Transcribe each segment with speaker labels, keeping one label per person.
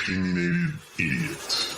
Speaker 1: Opinionated Idiot.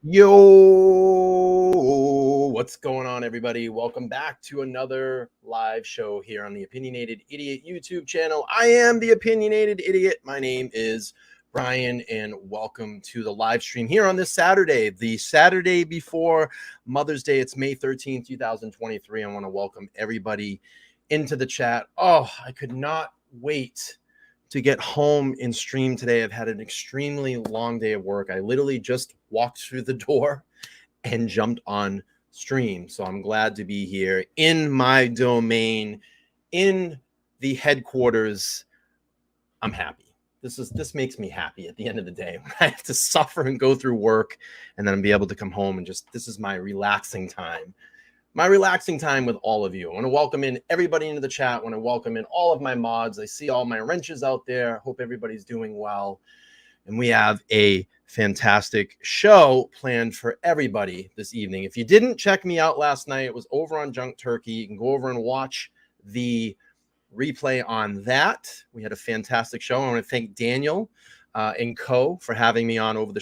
Speaker 2: Yo, what's going on, everybody? Welcome back to another live show here on the Opinionated Idiot YouTube channel. I am the Opinionated Idiot. My name is Brian, and welcome to the live stream here on this Saturday, the Saturday before Mother's Day. It's May 13th, 2023. I want to welcome everybody into the chat. Oh, I could not wait to get home and stream today. I've had an extremely long day of work. I literally just walked through the door and jumped on stream. So I'm glad to be here in my domain, in the headquarters. I'm happy. This makes me happy at the end of the day. I have to suffer and go through work and then be able to come home and this is my relaxing time. My relaxing time with all of you. I want to welcome in everybody into the chat. I want to welcome in all of my mods. I see all my wrenches out there. Hope everybody's doing well. And we have a fantastic show planned for everybody this evening. If you didn't check me out last night, it was over on Junk Turkey. You can go over and watch the replay on that. We had a fantastic show. I want to thank Daniel and Co for having me on over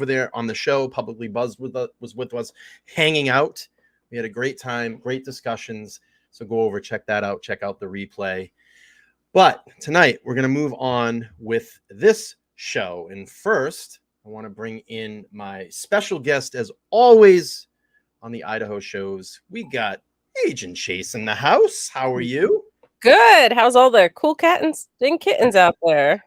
Speaker 2: there on the show. Publicly Buzzed was with us, hanging out. We had a great time, great discussions. So go over, check that out, check out the replay. But tonight we're going to move on with this show. And first, I want to bring in my special guest, as always, on the Idaho shows. We got Agent Chase in the house. How are you?
Speaker 3: Good. How's all the cool cats and kittens out there?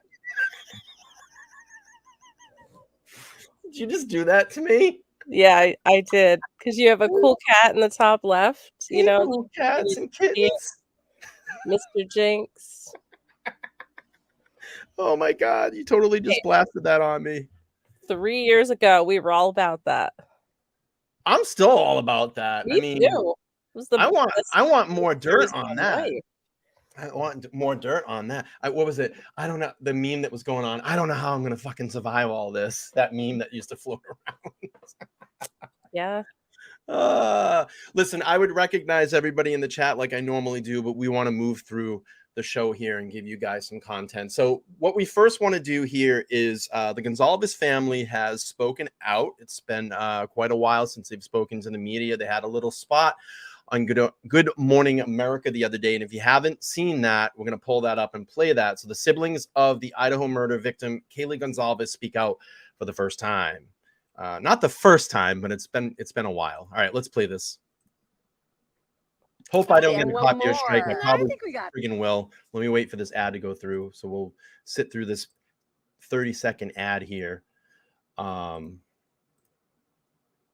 Speaker 2: Did you just do that to me?
Speaker 3: Yeah, I did. Because you have a cool cat in the top left. You know,
Speaker 2: cool cats and kittens.
Speaker 3: Mr. Jinx.
Speaker 2: Oh my God, you totally just blasted that on me.
Speaker 3: 3 years ago, we were all about that.
Speaker 2: I'm still all about that.
Speaker 3: Me too. I
Speaker 2: want more dirt on that. Life. I want more dirt on that. What was it? I don't know. The meme that was going on. I don't know how I'm going to fucking survive all this. That meme that used to float around.
Speaker 3: Yeah.
Speaker 2: Listen, I would recognize everybody in the chat like I normally do, but we want to move through the show here and give you guys some content. So what we first want to do here is the Gonsalves family has spoken out. It's been quite a while since they've spoken to the media. They had a little spot on Good Morning America the other day. And if you haven't seen that, we're going to pull that up and play that. So the siblings of the Idaho murder victim, Kaylee Gonsalves, speak out for the first time. Not the first time, but it's been a while. All right, let's play this. Hope I don't get a copyright strike. I probably freaking will. Let me wait for this ad to go through. So we'll sit through this 30-second ad here.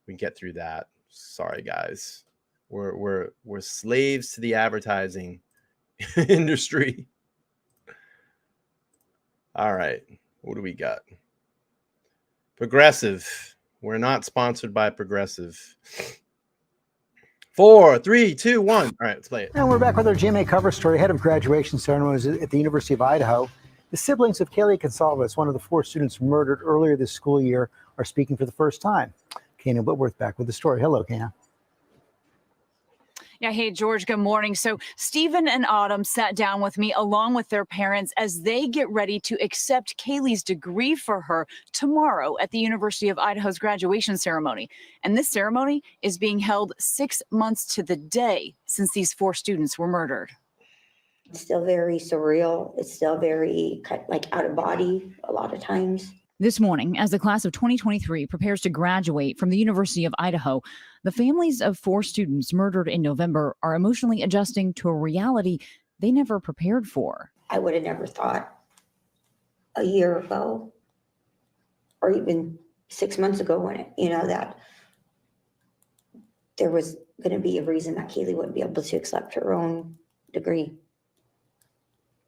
Speaker 2: We get through that. Sorry, guys. We're slaves to the advertising industry. All right. What do we got? Progressive. We're not sponsored by Progressive. 4, 3, 2, 1. All right, let's play it.
Speaker 4: And we're back with our GMA cover story ahead of graduation ceremonies at the University of Idaho. The siblings of Kaylee Gonsalves, one of the 4 students murdered earlier this school year, are speaking for the first time. Kana Whitworth back with the story. Hello, Kana.
Speaker 5: Yeah, hey, George, good morning. So Stephen and Autumn sat down with me along with their parents as they get ready to accept Kaylee's degree for her tomorrow at the University of Idaho's graduation ceremony. And this ceremony is being held 6 months to the day since these 4 students were murdered.
Speaker 6: It's still very surreal. It's still very like out of body a lot of times.
Speaker 5: This morning, as the class of 2023 prepares to graduate from the University of Idaho, the families of 4 students murdered in November are emotionally adjusting to a reality they never prepared for.
Speaker 6: I would have never thought a year ago or even 6 months ago when that there was going to be a reason that Kaylee wouldn't be able to accept her own degree,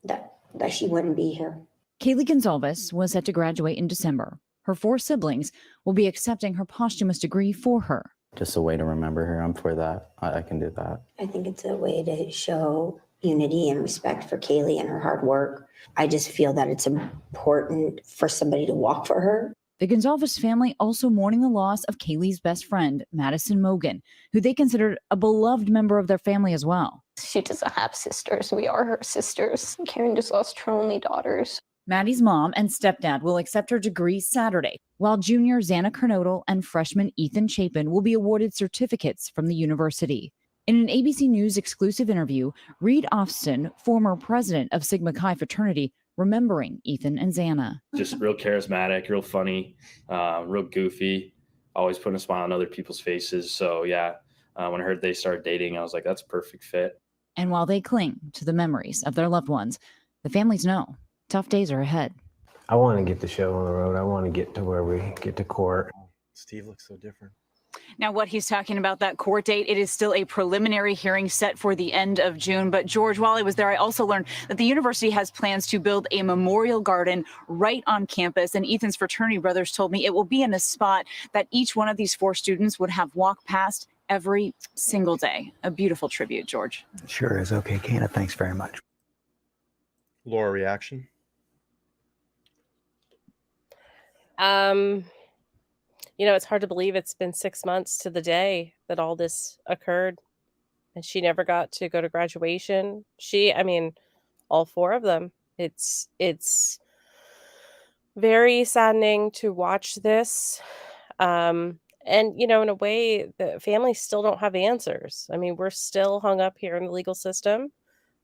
Speaker 6: that she wouldn't be here.
Speaker 5: Kaylee Gonsalves was set to graduate in December. Her 4 siblings will be accepting her posthumous degree for her.
Speaker 7: Just a way to remember her. I'm for that. I can do that.
Speaker 6: I think it's a way to show unity and respect for Kaylee and her hard work. I just feel that it's important for somebody to walk for her.
Speaker 5: The Gonsalves family also mourning the loss of Kaylee's best friend, Madison Mogan, who they considered a beloved member of their family as well.
Speaker 8: She doesn't have sisters. We are her sisters. Karen just lost her only daughters.
Speaker 5: Maddie's mom and stepdad will accept her degree Saturday, while junior Xana Kernodle and freshman Ethan Chapin will be awarded certificates from the university. In an ABC News exclusive interview, Reed Ofston, former president of Sigma Chi fraternity, remembering Ethan and Xana.
Speaker 9: Just real charismatic, real funny, real goofy, always putting a smile on other people's faces. So yeah, when I heard they started dating, I was like, that's a perfect fit.
Speaker 5: And while they cling to the memories of their loved ones, the families know tough days are ahead.
Speaker 10: I want to get the show on the road. I want to get to where we get to court.
Speaker 2: Steve looks so different.
Speaker 5: Now, what he's talking about, that court date, it is still a preliminary hearing set for the end of June. But George, while I was there, I also learned that the university has plans to build a memorial garden right on campus. And Ethan's fraternity brothers told me it will be in a spot that each one of these 4 students would have walked past every single day. A beautiful tribute, George.
Speaker 4: Sure is. Okay, Kana, thanks very much.
Speaker 2: Laura, reaction?
Speaker 3: It's hard to believe it's been 6 months to the day that all this occurred, and she never got to go to graduation. All 4 of them. It's very saddening to watch this. And, in a way, the families still don't have answers. We're still hung up here in the legal system,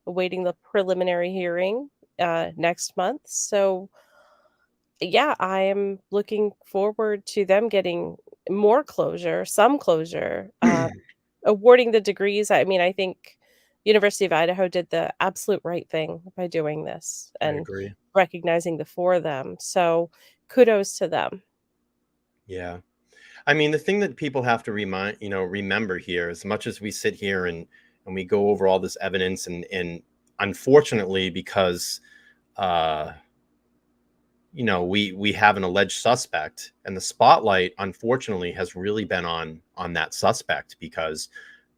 Speaker 3: awaiting the preliminary hearing next month. So, yeah, I am looking forward to them getting more closure, some closure, awarding the degrees. I think University of Idaho did the absolute right thing by doing this and recognizing the 4 of them. So kudos to them.
Speaker 2: Yeah. The thing that people have to remember here, as much as we sit here and we go over all this evidence and unfortunately, because, we have an alleged suspect, and the spotlight, unfortunately, has really been on that suspect because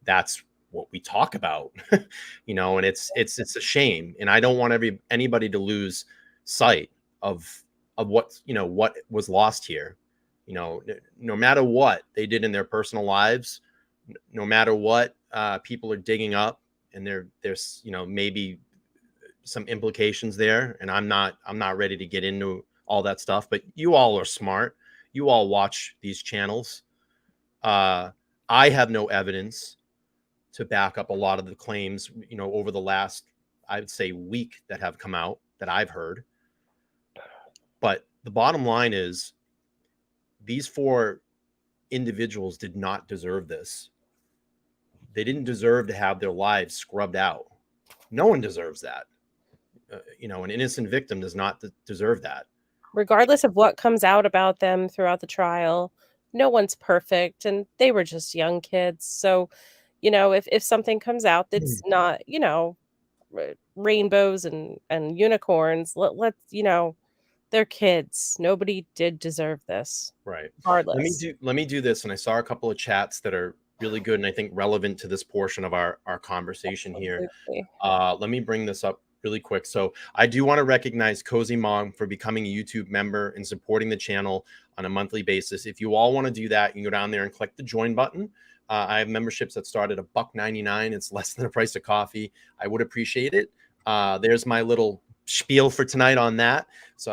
Speaker 2: that's what we talk about, and it's a shame. And I don't want anybody to lose sight of what, what was lost here. No matter what they did in their personal lives, no matter what people are digging up, and there's maybe some implications there, and I'm not ready to get into all that stuff, but you all are smart. You all watch these channels. I have no evidence to back up a lot of the claims, over the last, I would say, week that have come out that I've heard. But the bottom line is these 4 individuals did not deserve this. They didn't deserve to have their lives scrubbed out. No one deserves that. An innocent victim does not deserve that.
Speaker 3: Regardless of what comes out about them throughout the trial, no one's perfect, and they were just young kids. So, if something comes out that's not, rainbows and unicorns, let's, they're kids. Nobody did deserve this.
Speaker 2: Right.
Speaker 3: Regardless.
Speaker 2: Let me do this. And I saw a couple of chats that are really good and I think relevant to this portion of our conversation here. Let me bring this up really quick. So I do want to recognize Cozy Mom for becoming a YouTube member and supporting the channel on a monthly basis. If you all want to do that, you can go down there and click the join button. I have memberships that start at $1.99. It's less than the price of coffee. I would appreciate it. There's my little spiel for tonight on that. So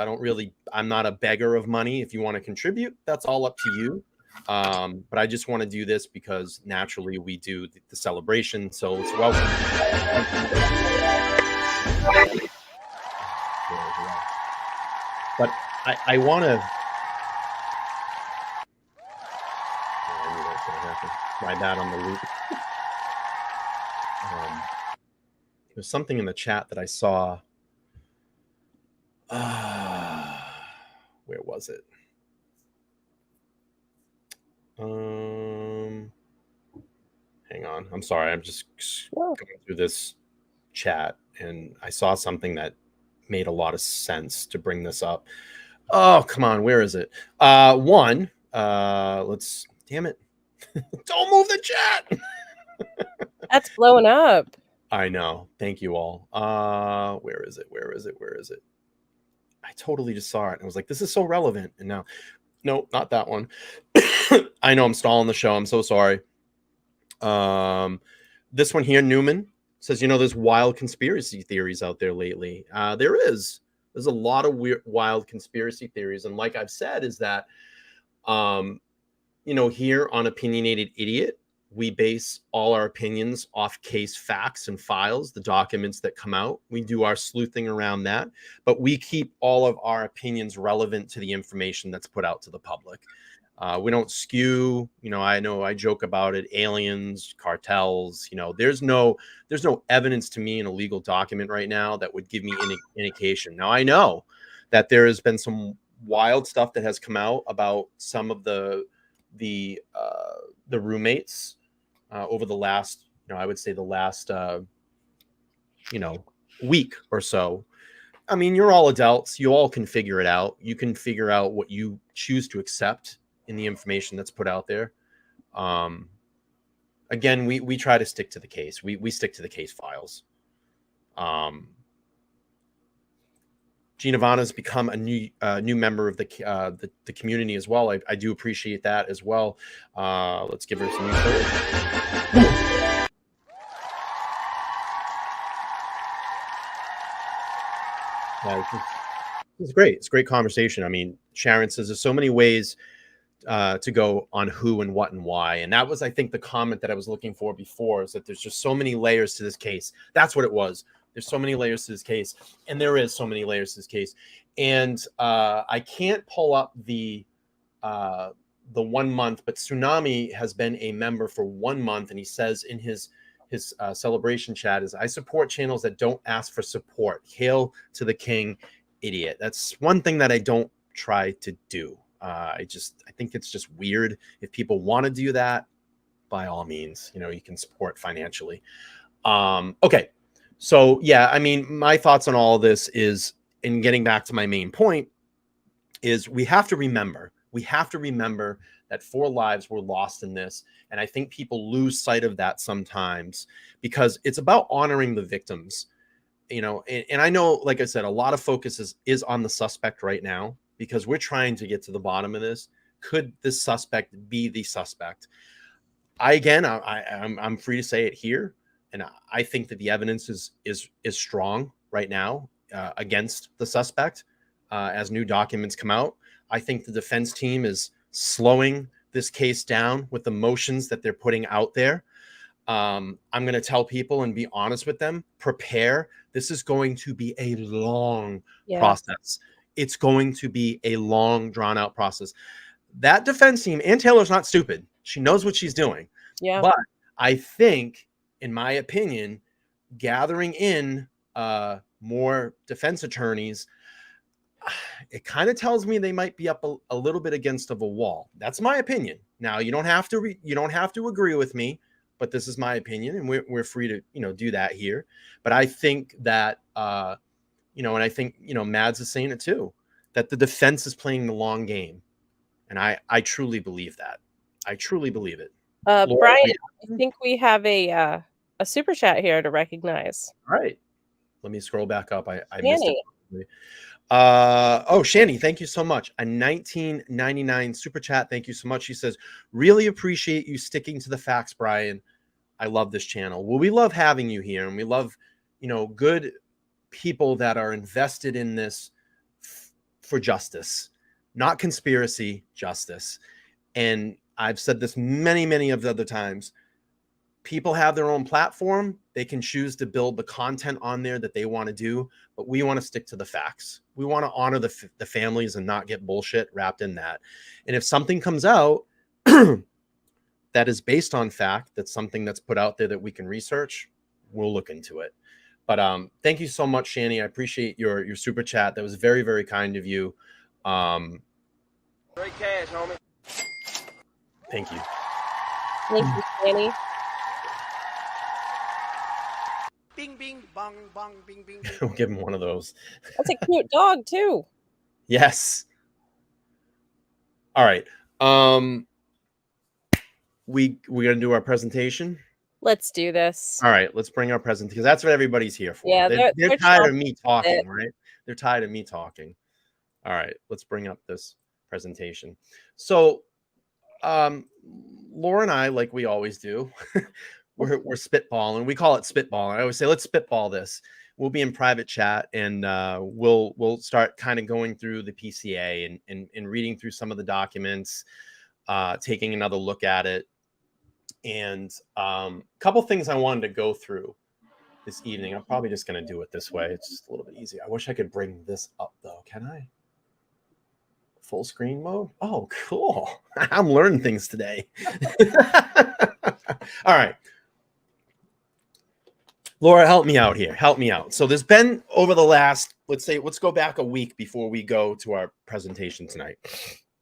Speaker 2: I'm not a beggar of money. If you want to contribute, that's all up to you. But I just want to do this because naturally we do the celebration. So it's welcome. But I want to my bad on the loop. There's something in the chat that I saw. Where was it? Hang on. I'm sorry. I'm just going through this chat, and I saw something that made a lot of sense to bring this up. Oh, come on. Where is it? Damn it. Don't move the chat.
Speaker 3: That's blowing up.
Speaker 2: I know. Thank you all. Where is it? I totally just saw it. I was like, this is so relevant. And now, no, not that one. I know I'm stalling the show. I'm so sorry. This one here, Newman says, there's wild conspiracy theories out there lately. There's a lot of wild conspiracy theories. And like I've said, is that, here on Opinionated Idiot, we base all our opinions off case facts and files, the documents that come out. We do our sleuthing around that, but we keep all of our opinions relevant to the information that's put out to the public. We don't skew, I know I joke about it, aliens, cartels, there's no evidence to me in a legal document right now that would give me any indication. Now, I know that there has been some wild stuff that has come out about some of the roommates over the last, I would say the last, week or so. I mean, you're all adults. You all can figure it out. You can figure out what you choose to accept in the information that's put out there. Again, we try to stick to the case. We stick to the case files. Giovanna's become a new member of the community as well. I do appreciate that as well. Let's give her some encouragement. It's great. It's a great conversation. I mean, Sharon says there's so many ways to go on who and what and why. And that was, I think, the comment that I was looking for before, is that there's just so many layers to this case. That's what it was. There's so many layers to this case, and there is so many layers to this case. And I can't pull up the 1 month, but Tsunami has been a member for 1 month, and he says in his celebration chat is, I support channels that don't ask for support. Hail to the king, idiot. That's one thing that I don't try to do. I think it's just weird. If people want to do that, by all means, you can support financially. Okay. So yeah, I mean, my thoughts on all of this is, in getting back to my main point, is we have to remember that 4 lives were lost in this. And I think people lose sight of that sometimes, because it's about honoring the victims, and I know, like I said, a lot of focus is on the suspect right now, because we're trying to get to the bottom of this. Could this suspect be the suspect? I'm free to say it here. And I think that the evidence is strong right now against the suspect as new documents come out. I think the defense team is slowing this case down with the motions that they're putting out there. I'm going to tell people and be honest with them, prepare. This is going to be a long process. It's going to be a long, drawn out process. That defense team, and Taylor's not stupid. She knows what she's doing. Yeah. But I think, in my opinion, gathering in more defense attorneys, it kind of tells me they might be up a little bit against of a wall. That's my opinion. Now, you don't have to agree with me, but this is my opinion, and we're free to do that here. But I think that and I think Mads is saying it too, that the defense is playing the long game, and I truly believe that. I truly believe it.
Speaker 3: Brian, I think we have a super chat here to recognize.
Speaker 2: All right. Let me scroll back up. I missed it. Shani, thank you so much. A $19.99 super chat. Thank you so much. She says, really appreciate you sticking to the facts, Brian. I love this channel. Well, we love having you here, and we love, good people that are invested in this for justice, not conspiracy, justice. And I've said this many, many of the other times. People have their own platform. They can choose to build the content on there that they want to do, but we want to stick to the facts. We want to honor the families and not get bullshit wrapped in that. And if something comes out, that is based on fact, that's something that's put out there that we can research, we'll look into it. But thank you so much, Shani. I appreciate your super chat. That was very, very kind of you.
Speaker 11: Great cash, homie.
Speaker 2: Thank you.
Speaker 3: Thank you, Danny.
Speaker 11: Bing, bing, bong, bong, bing, bing, bing.
Speaker 2: We'll give him one of those.
Speaker 3: That's a cute dog too.
Speaker 2: Yes. All right. We're gonna do our presentation.
Speaker 3: Let's do this.
Speaker 2: All right, let's bring our presentation because that's what everybody's here for.
Speaker 3: Yeah,
Speaker 2: they're tired of me talking, right? They're tired of me talking. All right, let's bring up this presentation. So, Laura and I, like we always do, we're spitballing. We call it spitballing. I always say, let's spitball this. We'll be in private chat and we'll start kind of going through the PCA and reading through some of the documents, taking another look at it. And a couple things I wanted to go through this evening. I'm probably just going to do it this way. It's just a little bit easier. I wish I could bring this up though. Can I? Full screen mode? Oh, cool. I'm learning things today. All right. Laura, help me out here. Help me out. So there's been over the last, let's go back a week before we go to our presentation tonight.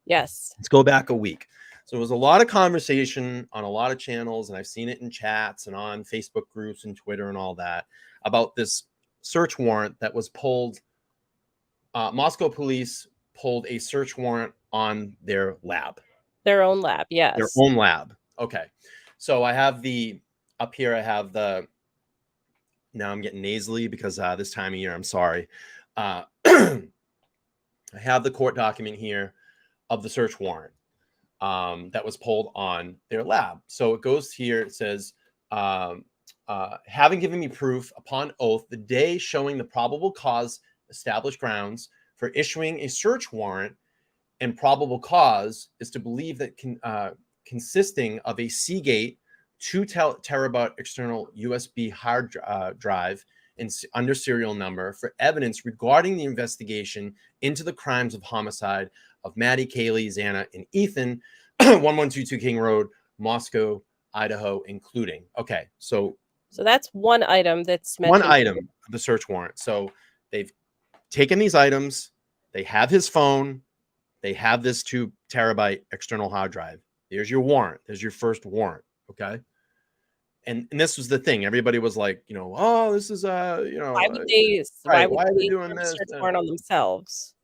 Speaker 3: Yes.
Speaker 2: Let's go back a week. So there was a lot of conversation on a lot of channels, and I've seen it in chats and on Facebook groups and Twitter and all that about this search warrant that was pulled. Moscow police pulled a search warrant on their lab.
Speaker 3: Their own lab, yes.
Speaker 2: Their own lab. Okay. So I have up here, I have now I'm getting nasally because this time of year, I'm sorry. I have the court document here of the search warrant that was pulled on their lab. So it goes here, it says, having given me proof upon oath the day showing the probable cause established grounds for issuing a search warrant, and probable cause is to believe that consisting of a Seagate 2 terabyte external USB hard drive and under serial number for evidence regarding the investigation into the crimes of homicide of Maddie, Kaylee, Xana, and Ethan, 1122 King Road, Moscow, Idaho, including. Okay, so
Speaker 3: that's one item that's mentioned.
Speaker 2: One item of the search warrant. So they've taken these items, they have his phone, they have this 2 terabyte external hard drive. There's your warrant. There's your first warrant. Okay. And this was the thing. Everybody was like, oh, this is
Speaker 3: why would they
Speaker 2: doing this?
Speaker 3: Search warrant on themselves.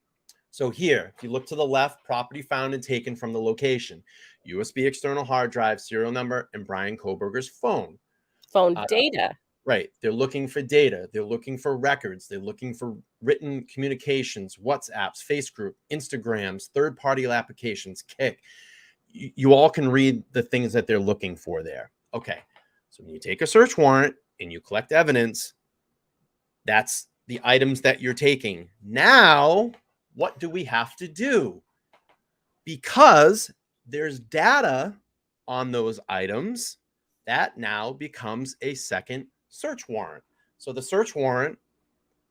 Speaker 2: So here, if you look to the left, property found and taken from the location, USB external hard drive, serial number, and Bryan Kohberger's phone.
Speaker 3: Phone data.
Speaker 2: Right. They're looking for data. They're looking for records. They're looking for written communications, WhatsApps, Facebook, Instagrams, third-party applications, Kik. You all can read the things that they're looking for there. Okay. So when you take a search warrant and you collect evidence, that's the items that you're taking. Now, what do we have to do? Because there's data on those items, that now becomes a second search warrant. So the search warrant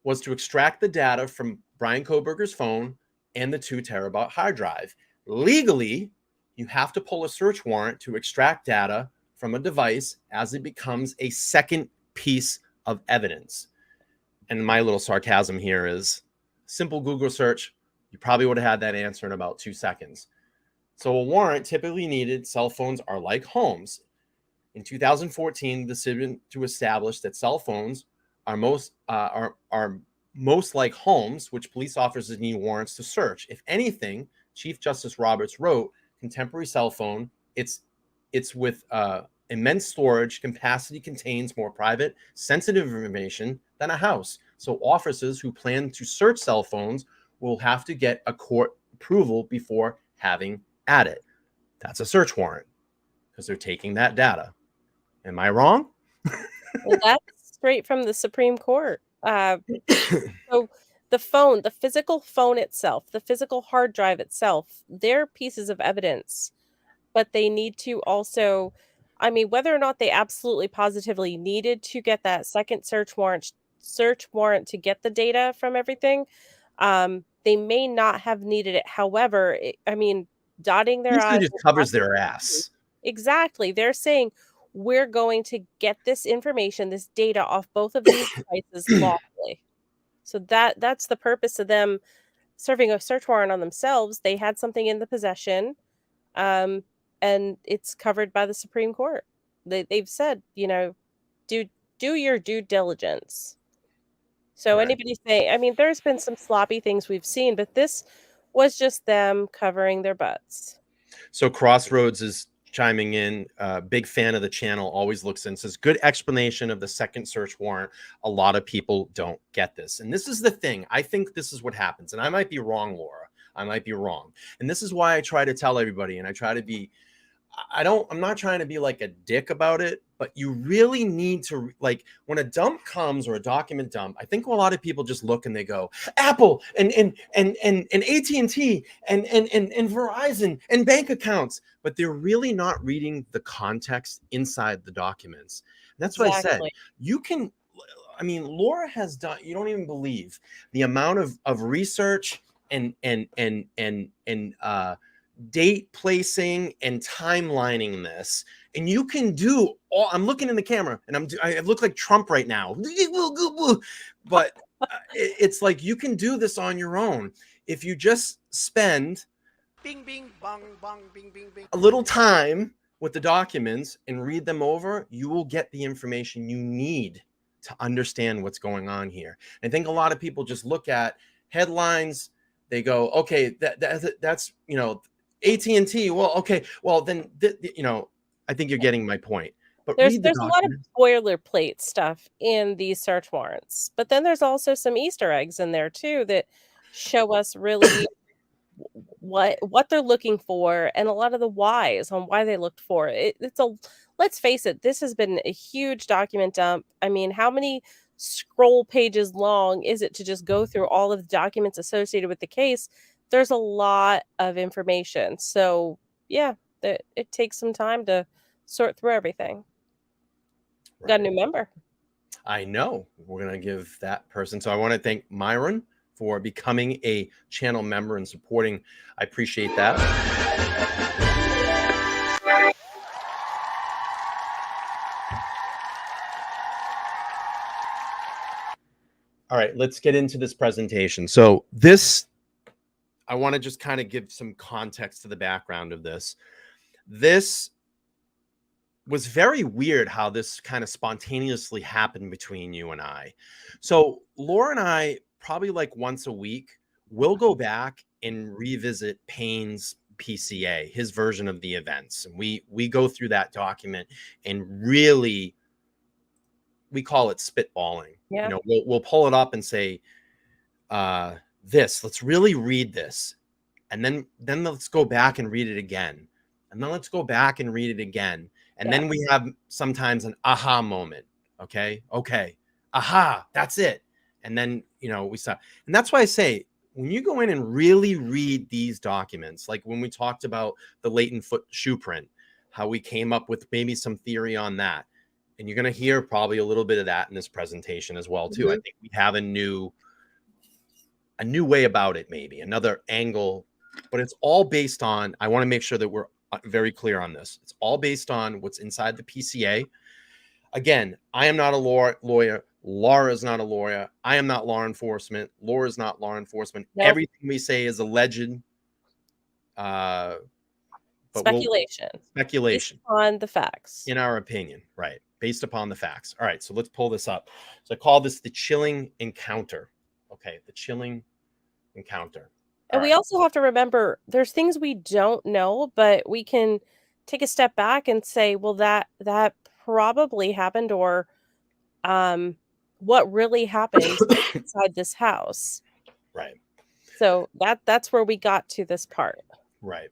Speaker 2: was to extract the data from Bryan Kohberger's phone and the 2 terabyte hard drive. Legally, you have to pull a search warrant to extract data from a device as it becomes a second piece of evidence. And my little sarcasm here is simple Google search. You probably would have had that answer in about 2 seconds. So a warrant typically needed. Cell phones are like homes. In 2014, the decision to establish that cell phones are most like homes, which police officers need warrants to search. If anything, Chief Justice Roberts wrote, contemporary cell phone, it's with immense storage capacity, contains more private, sensitive information than a house. So officers who plan to search cell phones will have to get a court approval before having at it. That's a search warrant because they're taking that data. Am I wrong?
Speaker 3: Well, that's straight from the Supreme Court. So the phone, the physical phone itself, the physical hard drive itself, they're pieces of evidence, but they need to also, whether or not they absolutely positively needed to get that second search warrant to get the data from everything, they may not have needed it. However, dotting their I's
Speaker 2: just covers their ass.
Speaker 3: Exactly. They're saying we're going to get this information, this data off both of these devices lawfully. So that's the purpose of them serving a search warrant on themselves. They had something in the possession, and it's covered by the Supreme Court. They've said, do your due diligence. So
Speaker 2: Right.
Speaker 3: anybody say, I mean, there's been some sloppy things we've seen, but this was just them covering their butts.
Speaker 2: So Crossroads is chiming in. Big fan of the channel. Always looks in. Says good explanation of the second search warrant. A lot of people don't get this, and this is the thing. I think this is what happens, and I might be wrong, Laura. I might be wrong, and this is why I try to tell everybody, and I try to be. I'm not trying to be like a dick about it, but you really need to, like, when a dump comes or a document dump, I think a lot of people just look and they go, Apple and AT&T and Verizon and bank accounts, but they're really not reading the context inside the documents. And that's what I said. You can, I mean, Laura has done, you don't even believe the amount of research and date placing and timelining this, and you can do all. I'm looking in the camera and I look like Trump right now, but it's like you can do this on your own if you just spend
Speaker 11: Bing, bing, bong, bong, bing, bing, bing.
Speaker 2: a little time with the documents and read them over. You will get the information you need to understand what's going on here. I think a lot of people just look at headlines, they go, okay, that's AT&T. Well, okay, well then, I think you're getting my point. But
Speaker 3: there's a lot of boilerplate stuff in these search warrants, but then there's also some Easter eggs in there too that show us really what they're looking for, and a lot of the whys on why they looked for it. Let's face it, this has been a huge document dump. I mean, how many scroll pages long is it to just go through all of the documents associated with the case? There's a lot of information. So yeah, it takes some time to sort through everything. Right. Got a new member.
Speaker 2: I know. We're going to give that person. So I want to thank Myron for becoming a channel member and supporting. I appreciate that. All right, let's get into this presentation. So this, I want to just kind of give some context to the background of this. This was very weird how this kind of spontaneously happened between you and I. So Laura and I, probably like once a week, will go back and revisit Payne's PCA, his version of the events. And we go through that document and really, we call it spitballing. Yeah. We'll pull it up and say, let's really read this. And then let's go back and read it again. And then let's go back and read it again. And then we have sometimes an aha moment. Okay. Aha, that's it. And then, we stop. And that's why I say, when you go in and really read these documents, like when we talked about the latent foot shoe print, how we came up with maybe some theory on that. And you're going to hear probably a little bit of that in this presentation as well, too. Mm-hmm. I think we have a new way about it, maybe another angle, but it's all based on, I want to make sure that we're very clear on this. It's all based on what's inside the PCA. Again, I am not a lawyer. Laura is not a lawyer. I am not law enforcement. Laura is not law enforcement. Nope. Everything we say is alleged.
Speaker 3: Speculation.
Speaker 2: Speculation.
Speaker 3: Based on the facts.
Speaker 2: In our opinion, right. Based upon the facts. All right, so let's pull this up. So I call this the chilling encounter. Okay, the chilling encounter.
Speaker 3: And we also have to remember there's things we don't know, but we can take a step back and say, well, that probably happened, or what really happened inside this house.
Speaker 2: Right.
Speaker 3: So that's where we got to this part.
Speaker 2: Right.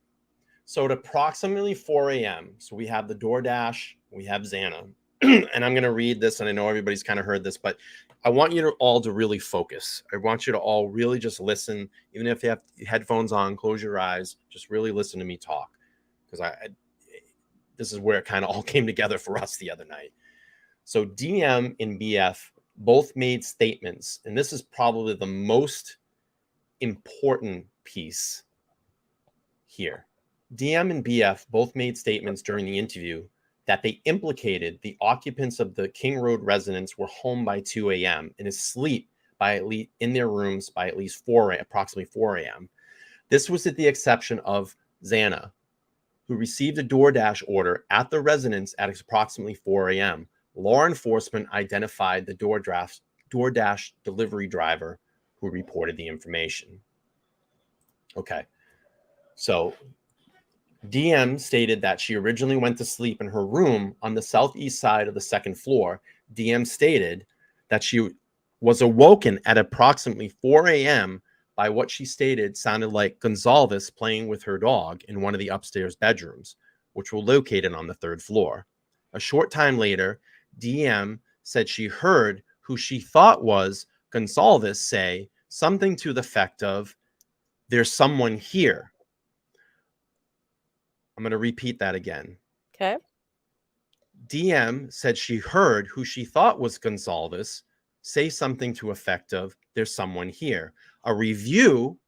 Speaker 2: So at approximately 4 a.m., so we have the DoorDash, we have Xana, and I'm going to read this, and I know everybody's kind of heard this, but I want you all to really focus. I want you to all really just listen, even if you have headphones on, close your eyes, just really listen to me talk, because this is where it kind of all came together for us the other night. So DM and BF both made statements, and this is probably the most important piece here. DM and BF both made statements during the interview that they implicated the occupants of the King Road residence were home by 2 a.m. and asleep by at least in their rooms by at least approximately 4 a.m. This was at the exception of Xana, who received a DoorDash order at the residence at approximately 4 a.m. Law enforcement identified the DoorDash delivery driver who reported the information. Okay, so DM stated that she originally went to sleep in her room on the southeast side of the second floor. DM stated that she was awoken at approximately 4 a.m. by what she stated sounded like Gonsalves playing with her dog in one of the upstairs bedrooms, which were located on the third floor. A short time later, DM said she heard who she thought was Gonsalves say something to the effect of, "There's someone here." I'm going to repeat that again.
Speaker 3: Okay.
Speaker 2: DM said she heard who she thought was Gonsalves say something to effect of, "There's someone here." A review.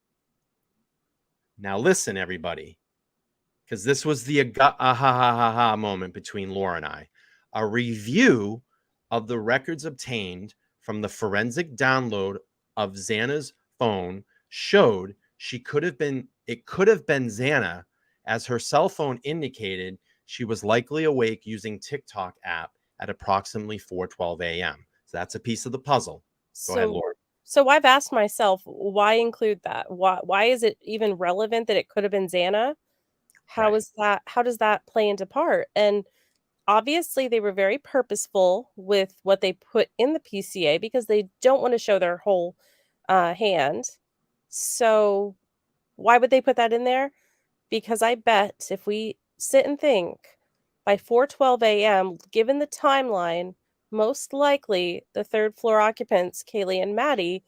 Speaker 2: Now listen, everybody, because this was the ah moment between Laura and I. A review of the records obtained from the forensic download of Xana's phone showed it could have been Xana, as her cell phone indicated she was likely awake using TikTok app at approximately 4:12 a.m. So that's a piece of the puzzle. Go ahead, Laura.
Speaker 3: So I've asked myself, why include that? Why is it even relevant that it could have been Xana? How
Speaker 2: Right.
Speaker 3: is that? How does that play into part? And obviously, they were very purposeful with what they put in the PCA because they don't want to show their whole hand. So why would they put that in there? Because I bet if we sit and think, by 4:12 a.m., given the timeline, most likely the third floor occupants, Kaylee and Maddie,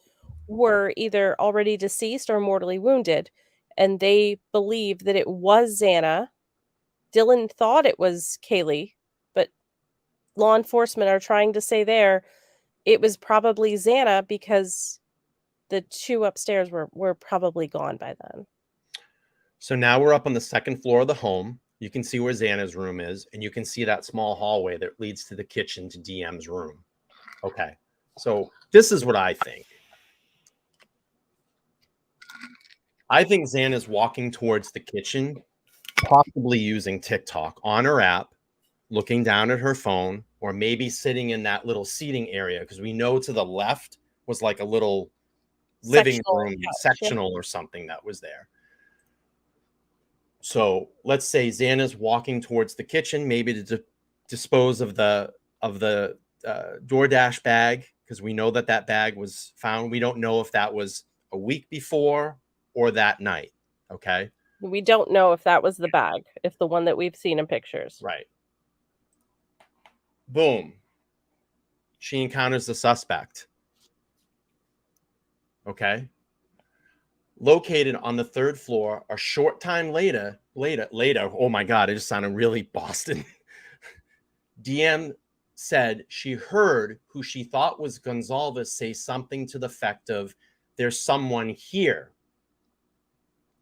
Speaker 3: were either already deceased or mortally wounded. And they believed that it was Xana. Dylan thought it was Kaylee, but law enforcement are trying to say there it was probably Xana because the two upstairs were probably gone by then.
Speaker 2: So now we're up on the second floor of the home. You can see where Xana's room is, and you can see that small hallway that leads to the kitchen to DM's room. Okay, so this is what I think. I think Xana's walking towards the kitchen, possibly using TikTok on her app, looking down at her phone, or maybe sitting in that little seating area, because we know to the left was like a little living room sectional or something that was there. So let's say Xana's walking towards the kitchen, maybe to dispose of the DoorDash bag, because we know that bag was found. We don't know if that was a week before or that night. Okay.
Speaker 3: We don't know if that was the bag, if the one that we've seen in pictures.
Speaker 2: Right. Boom. She encounters the suspect. Okay. Located on the third floor, a short time later, oh my God, it just sounded really Boston. DM said she heard who she thought was Gonsalves say something to the effect of, "There's someone here."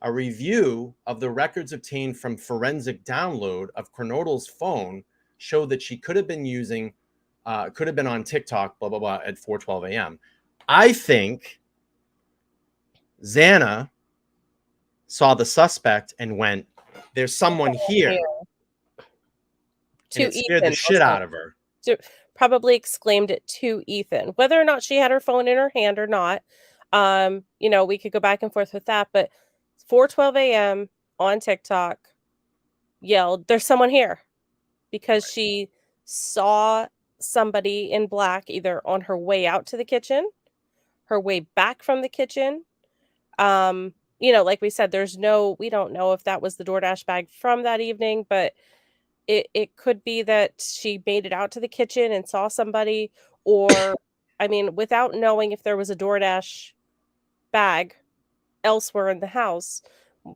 Speaker 2: A review of the records obtained from forensic download of Kernodle's phone showed that she could have been on TikTok, blah, blah, blah, at 4:12 a.m. I think Xana saw the suspect and went, "There's someone here." And it scared the shit out of her.
Speaker 3: Probably exclaimed it to Ethan. Whether or not she had her phone in her hand or not, we could go back and forth with that. But 4:12 a.m. on TikTok, yelled, "There's someone here," because she saw somebody in black either on her way out to the kitchen, her way back from the kitchen. Like we said, we don't know if that was the DoorDash bag from that evening, but it could be that she made it out to the kitchen and saw somebody, or, without knowing if there was a DoorDash bag elsewhere in the house,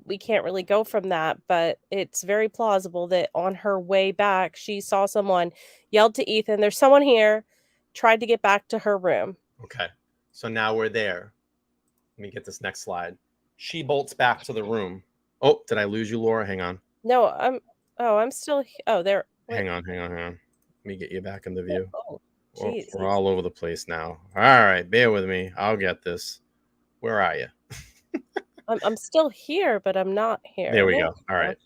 Speaker 3: we can't really go from that, but it's very plausible that on her way back, she saw someone, yelled to Ethan, "There's someone here," tried to get back to her room.
Speaker 2: Okay. So now we're there. Let me get this next slide. She bolts back to the room. Oh, did I lose you, Laura? Hang on.
Speaker 3: No, I'm still. Oh, there. Wait.
Speaker 2: Hang on. Let me get you back in the view.
Speaker 3: Oh,
Speaker 2: Well,
Speaker 3: jeez.
Speaker 2: we're all over the place now. All right, bear with me. I'll get this. Where are you?
Speaker 3: I'm still here, but I'm not here.
Speaker 2: There we go. All right.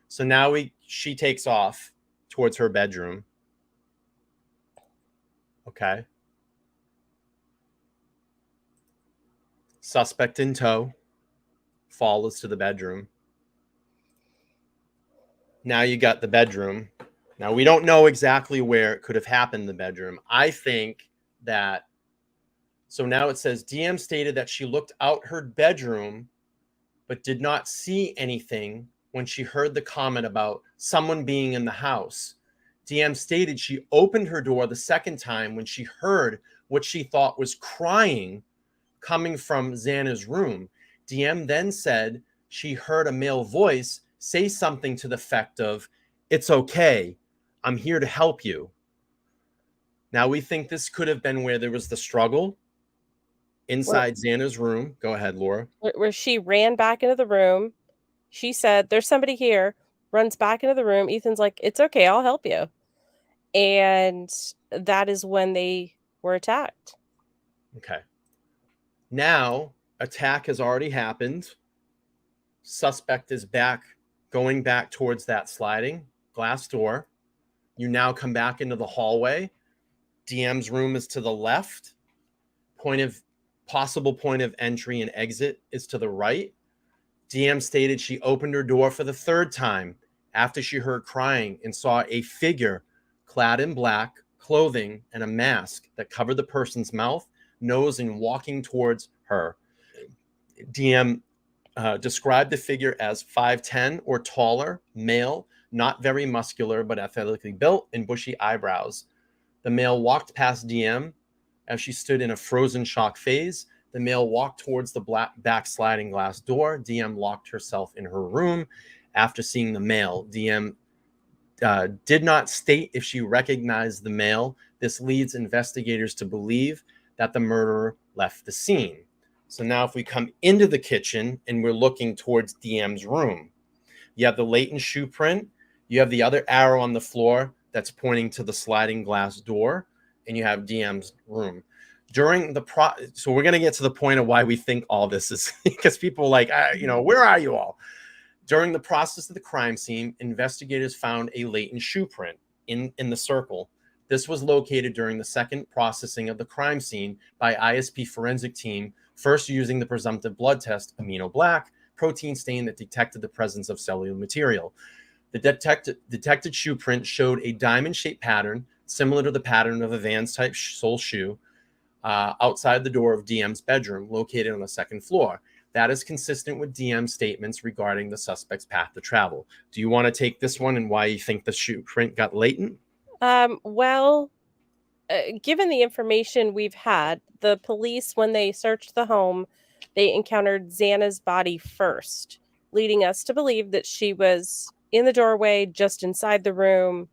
Speaker 2: So now she takes off towards her bedroom. Okay. Suspect in tow. Follows to the bedroom. Now you got the bedroom. Now we don't know exactly where it could have happened in the bedroom. I think that, so now it says DM stated that she looked out her bedroom but did not see anything when she heard the comment about someone being in the house. DM stated she opened her door the second time when she heard what she thought was crying coming from Xana's room. DM then said she heard a male voice say something to the effect of, "It's okay, I'm here to help you." Now we think this could have been where there was the struggle inside Xana's room. Go ahead, Laura.
Speaker 3: Where she ran back into the room. She said, "There's somebody here," runs back into the room. Ethan's like, "It's okay, I'll help you." And that is when they were attacked.
Speaker 2: Okay. Now, attack has already happened. Suspect is back, going back towards that sliding glass door. You now come back into the hallway. DM's room is to the left. Possible point of entry and exit is to the right. DM stated she opened her door for the third time after she heard crying and saw a figure clad in black clothing and a mask that covered the person's mouth, nose, and walking towards her. DM described the figure as 5'10" or taller, male, not very muscular, but athletically built, and bushy eyebrows. The male walked past DM as she stood in a frozen shock phase. The male walked towards the back sliding glass door. DM locked herself in her room after seeing the male. DM did not state if she recognized the male. This leads investigators to believe that the murderer left the scene. So now if we come into the kitchen and we're looking towards DM's room, you have the latent shoe print. You have the other arrow on the floor that's pointing to the sliding glass door, and you have DM's room. During the so we're going to get to the point of why we think all this is, because people are like, where are you all? During the process of the crime scene, investigators found a latent shoe print in the circle. This was located during the second processing of the crime scene by ISP forensic team, first using the presumptive blood test amino black protein stain that detected the presence of cellular material. The detected shoe print showed a diamond-shaped pattern similar to the pattern of a Vans type sole shoe outside the door of DM's bedroom, located on the second floor. That is consistent with DM's statements regarding the suspect's path to travel. Do you want to take this one and why you think the shoe print got latent?
Speaker 3: Well, given the information we've had, the police, when they searched the home, they encountered Xana's body first, leading us to believe that she was in the doorway, just inside the room,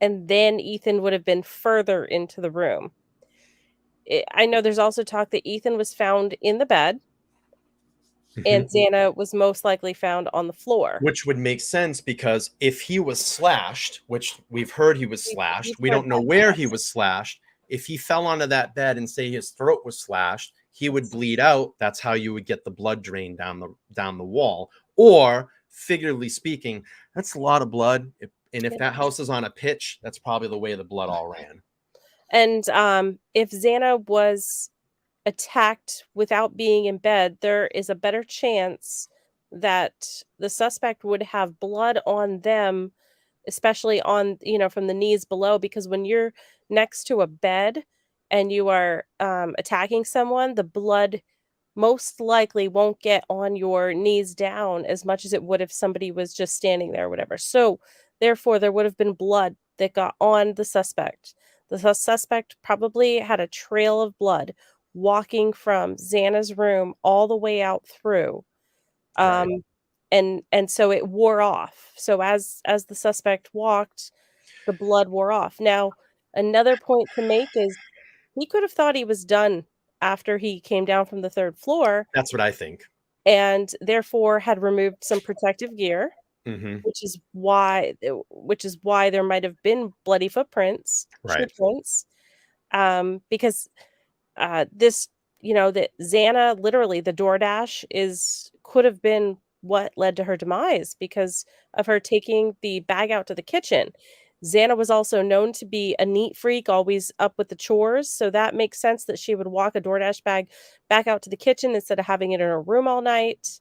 Speaker 3: and then Ethan would have been further into the room. I know there's also talk that Ethan was found in the bed, and Xana was most likely found on the floor.
Speaker 2: Which would make sense, because if he was slashed, which we've heard he was slashed, we don't know where he was slashed. If he fell onto that bed and say his throat was slashed, he would bleed out. That's how you would get the blood drain down the wall. Or, figuratively speaking, that's a lot of blood. And if that house is on a pitch, that's probably the way the blood all ran.
Speaker 3: And if Xana was attacked without being in bed, there is a better chance that the suspect would have blood on them, especially on, from the knees below, because when you're next to a bed and you are attacking someone, the blood most likely won't get on your knees down as much as it would if somebody was just standing there or whatever. So therefore, there would have been blood that got on the suspect. The suspect probably had a trail of blood walking from Xana's room all the way out through.
Speaker 2: Right.
Speaker 3: And so it wore off. So as the suspect walked, the blood wore off. Now, another point to make is he could have thought he was done after he came down from the third floor.
Speaker 2: That's what I think.
Speaker 3: and therefore had removed some protective gear,
Speaker 2: Mm-hmm.
Speaker 3: which is why there might have been bloody footprints, shoe
Speaker 2: Right.
Speaker 3: prints, because this, that Xana, literally the DoorDash could have been what led to her demise because of her taking the bag out to the kitchen. Xana was also known to be a neat freak, always up with the chores, so that makes sense that she would walk a DoorDash bag back out to the kitchen instead of having it in her room all night.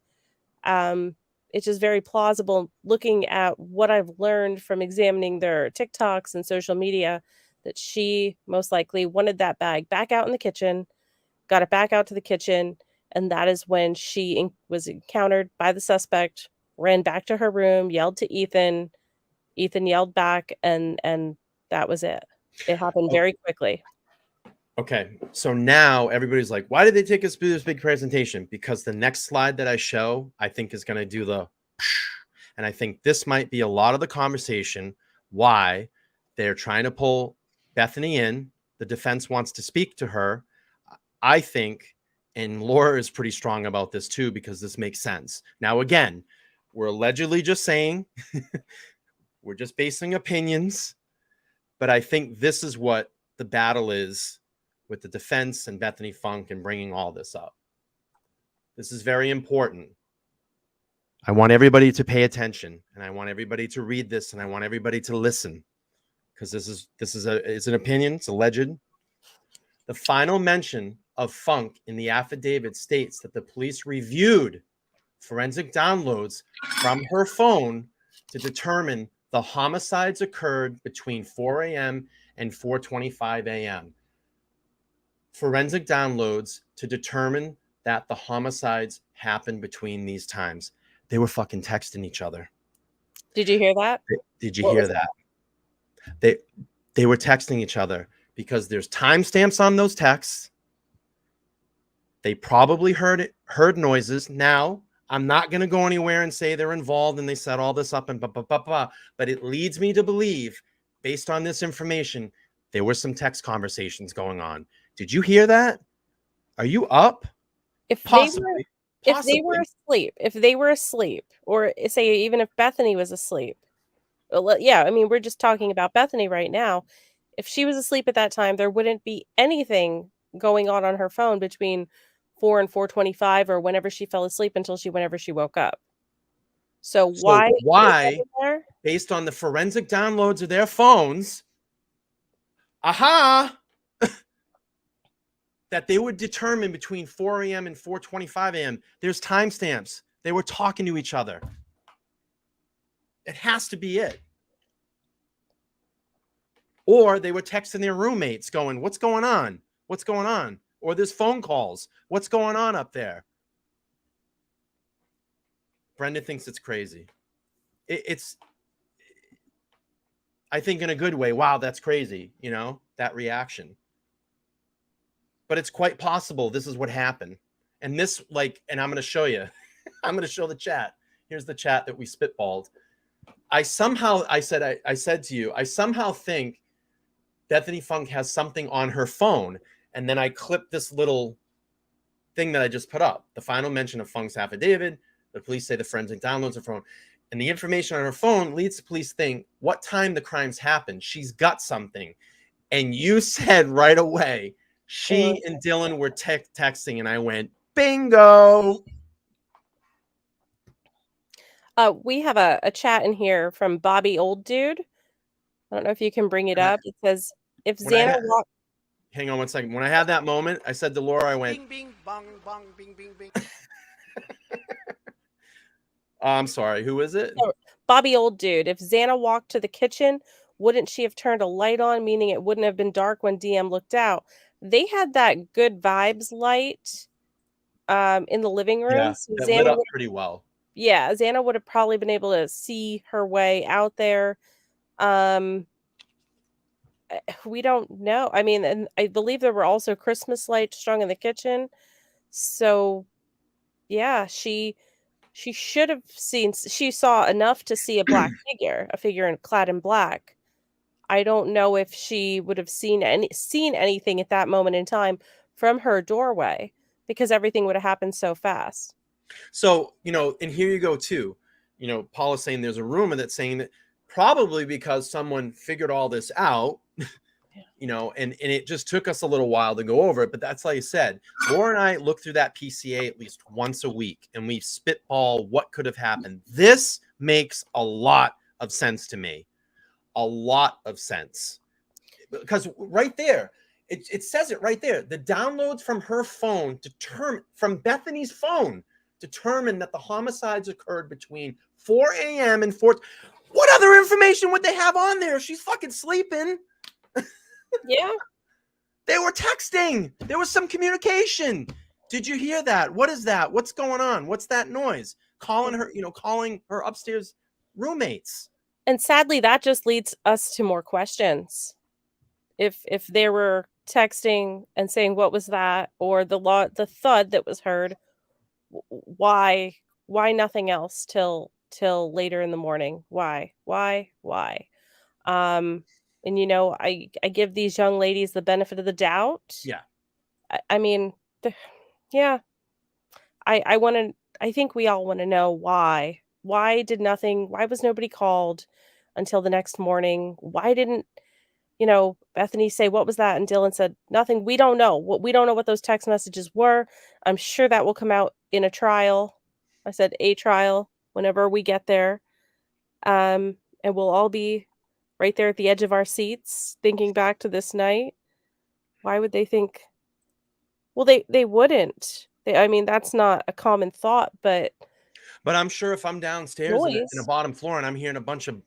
Speaker 3: It's just very plausible looking at what I've learned from examining their TikToks and social media that she most likely wanted that bag back out in the kitchen, got it back out to the kitchen, and that is when she was encountered by the suspect, ran back to her room, yelled to Ethan. Ethan yelled back, and that was it. It happened very quickly.
Speaker 2: Okay, so now everybody's like, why did they take us through this big presentation? Because the next slide that I show, I think is going to do the, and I think this might be a lot of the conversation, why they're trying to pull Bethany in. The defense wants to speak to her. I think, and Laura is pretty strong about this too, because this makes sense. Now, again, we're allegedly just saying, we're just basing opinions, but I think this is what the battle is with the defense and Bethany Funk and bringing all this up. This is very important. I want everybody to pay attention, and I want everybody to read this, and I want everybody to listen, because it's an opinion. It's alleged. The final mention of Funk in the affidavit states that the police reviewed forensic downloads from her phone to determine the homicides occurred between 4 a.m. and 4:25 a.m. Forensic downloads to determine that the homicides happened between these times. They were fucking texting each other.
Speaker 3: Did you hear that?
Speaker 2: Did you hear that? They were texting each other because there's timestamps on those texts. They probably heard noises. Now, I'm not going to go anywhere and say they're involved and they set all this up and blah, blah, blah, blah. But it leads me to believe, based on this information, there were some text conversations going on. Did you hear that? Are you up?
Speaker 3: If
Speaker 2: Possibly.
Speaker 3: they were asleep, or say even if Bethany was asleep. Yeah, I mean, we're just talking about Bethany right now. If she was asleep at that time, there wouldn't be anything going on her phone between 4 and 4:25 or whenever she fell asleep whenever she woke up. So why,
Speaker 2: based on the forensic downloads of their phones, that they would determine between 4 a.m. and 4:25 a.m. There's timestamps. They were talking to each other. It has to be it. Or they were texting their roommates going, what's going on? What's going on? Or there's phone calls. What's going on up there? Brenda thinks it's crazy. It's, I think in a good way, wow, that's crazy, that reaction. But it's quite possible this is what happened. And this, and I'm going to show you. I'm going to show the chat. Here's the chat that we spitballed. I said to you, I somehow think Bethany Funk has something on her phone. And then I clipped this little thing that I just put up. The final mention of Funk's affidavit. The police say the forensic downloads her phone. And the information on her phone leads the police think what time the crimes happened. She's got something. And you said right away, she and Dylan were texting. And I went, bingo.
Speaker 3: We have a chat in here from Bobby Old Dude. I don't know if you can bring it up. It says, if Xana walked...
Speaker 2: Hang on one second. When I had that moment, I said to Laura, I went...
Speaker 11: Bing, bing, bong, bong, bing, bing, bing.
Speaker 2: I'm sorry. Who is it?
Speaker 3: Bobby Old Dude. If Xana walked to the kitchen, wouldn't she have turned a light on, meaning it wouldn't have been dark when DM looked out? They had that good vibes light in the living room.
Speaker 2: Yeah,
Speaker 3: so
Speaker 2: that lit up pretty well.
Speaker 3: Yeah, Xana would have probably been able to see her way out there. We don't know. I mean, and I believe there were also Christmas lights strung in the kitchen. So, yeah, she should have seen. She saw enough to see a black figure, clad in black. I don't know if she would have seen anything at that moment in time from her doorway, because everything would have happened so fast.
Speaker 2: So, and here you go too. Paula's saying there's a rumor that's saying that probably because someone figured all this out, and it just took us a little while to go over it. But that's like I said, Laura and I look through that PCA at least once a week, and we spitball what could have happened. This makes a lot of sense to me. A lot of sense. Because right there, it says it right there. The downloads from her phone from Bethany's phone determined that the homicides occurred between 4 a.m. and 4. What other information would they have on there? She's fucking sleeping.
Speaker 3: Yeah.
Speaker 2: They were texting. There was some communication. Did you hear that? What is that? What's going on? What's that noise? Calling her upstairs roommates.
Speaker 3: And sadly, that just leads us to more questions. If they were texting and saying, what was that? Or the thud that was heard, why nothing else till later in the morning? Why? And I give these young ladies the benefit of the doubt.
Speaker 2: Yeah.
Speaker 3: I mean, yeah. I think we all want to know why. Why was nobody called until the next morning? Why didn't Bethany say, what was that? And Dylan said, nothing. We don't know. We don't know what those text messages were. I'm sure that will come out in a trial. I said a trial whenever we get there. And we'll all be right there at the edge of our seats thinking back to this night. Why would they think? Well, they wouldn't. That's not a common thought, but
Speaker 2: I'm sure if I'm downstairs in the bottom floor and I'm hearing a bunch of,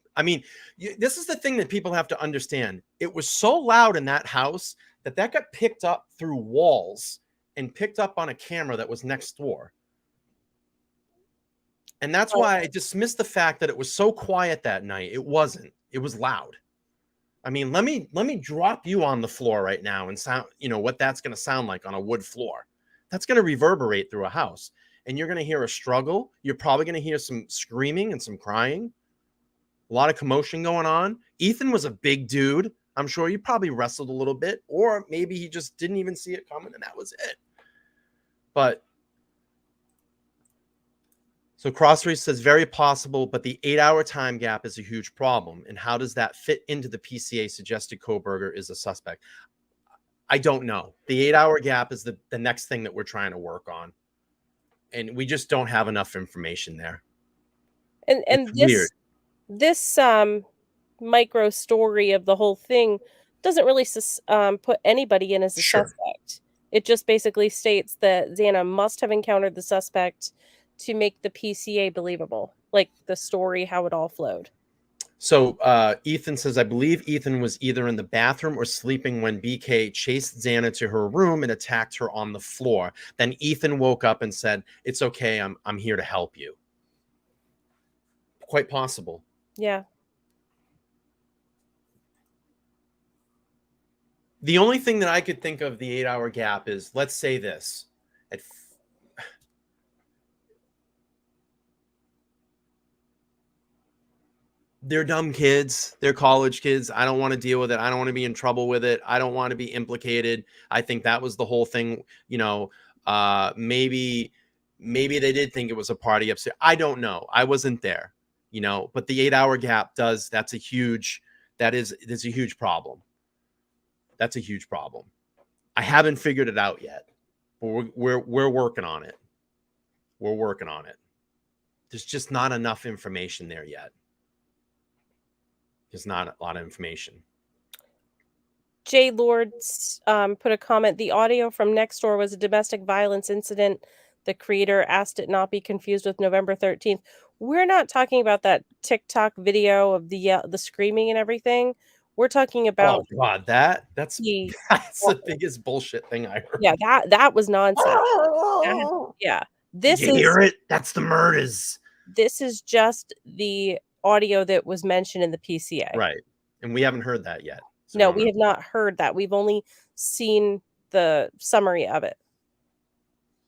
Speaker 2: this is the thing that people have to understand. It was so loud in that house that got picked up through walls and picked up on a camera that was next door. And that's why I dismissed the fact that it was so quiet that night. It wasn't. It was loud. Let me drop you on the floor right now and sound, what that's going to sound like on a wood floor. That's going to reverberate through a house. And you're going to hear a struggle. You're probably going to hear some screaming and some crying. A lot of commotion going on. Ethan was a big dude. I'm sure you probably wrestled a little bit, or maybe he just didn't even see it coming and that was it. But so Crossrace says very possible, but the 8-hour time gap is a huge problem. And how does that fit into the PCA suggested Kohberger is a suspect? I don't know. The 8-hour gap is the next thing that we're trying to work on. And we just don't have enough information there.
Speaker 3: And this micro story of the whole thing doesn't really put anybody in as a suspect. It just basically states that Xana must have encountered the suspect to make the PCA believable, like the story, how it all flowed.
Speaker 2: So Ethan says, I believe Ethan was either in the bathroom or sleeping when BK chased Xana to her room and attacked her on the floor. Then Ethan woke up and said, it's okay, I'm here to help you. Quite possible.
Speaker 3: Yeah.
Speaker 2: The only thing that I could think of the 8-hour gap is, let's say this. They're dumb kids. They're college kids. I don't want to deal with it. I don't want to be in trouble with it. I don't want to be implicated. I think that was the whole thing. Maybe they did think it was a party upstairs. I don't know. I wasn't there, but the 8-hour gap that's a huge problem. That's a huge problem. I haven't figured it out yet, but we're working on it. We're working on it. There's just not enough information there yet. There's not a lot of information.
Speaker 3: Jay Lords put a comment. The audio from next door was a domestic violence incident. The creator asked it not be confused with November 13th. We're not talking about that TikTok video of the screaming and everything. We're talking about.
Speaker 2: Oh God, that's the biggest bullshit thing I heard.
Speaker 3: Yeah, that was nonsense. Yeah,
Speaker 2: Did you hear it? That's the murders.
Speaker 3: This is just the audio that was mentioned in the PCA.
Speaker 2: Right. And we haven't heard that yet.
Speaker 3: So no, we have not heard that. We've only seen the summary of it.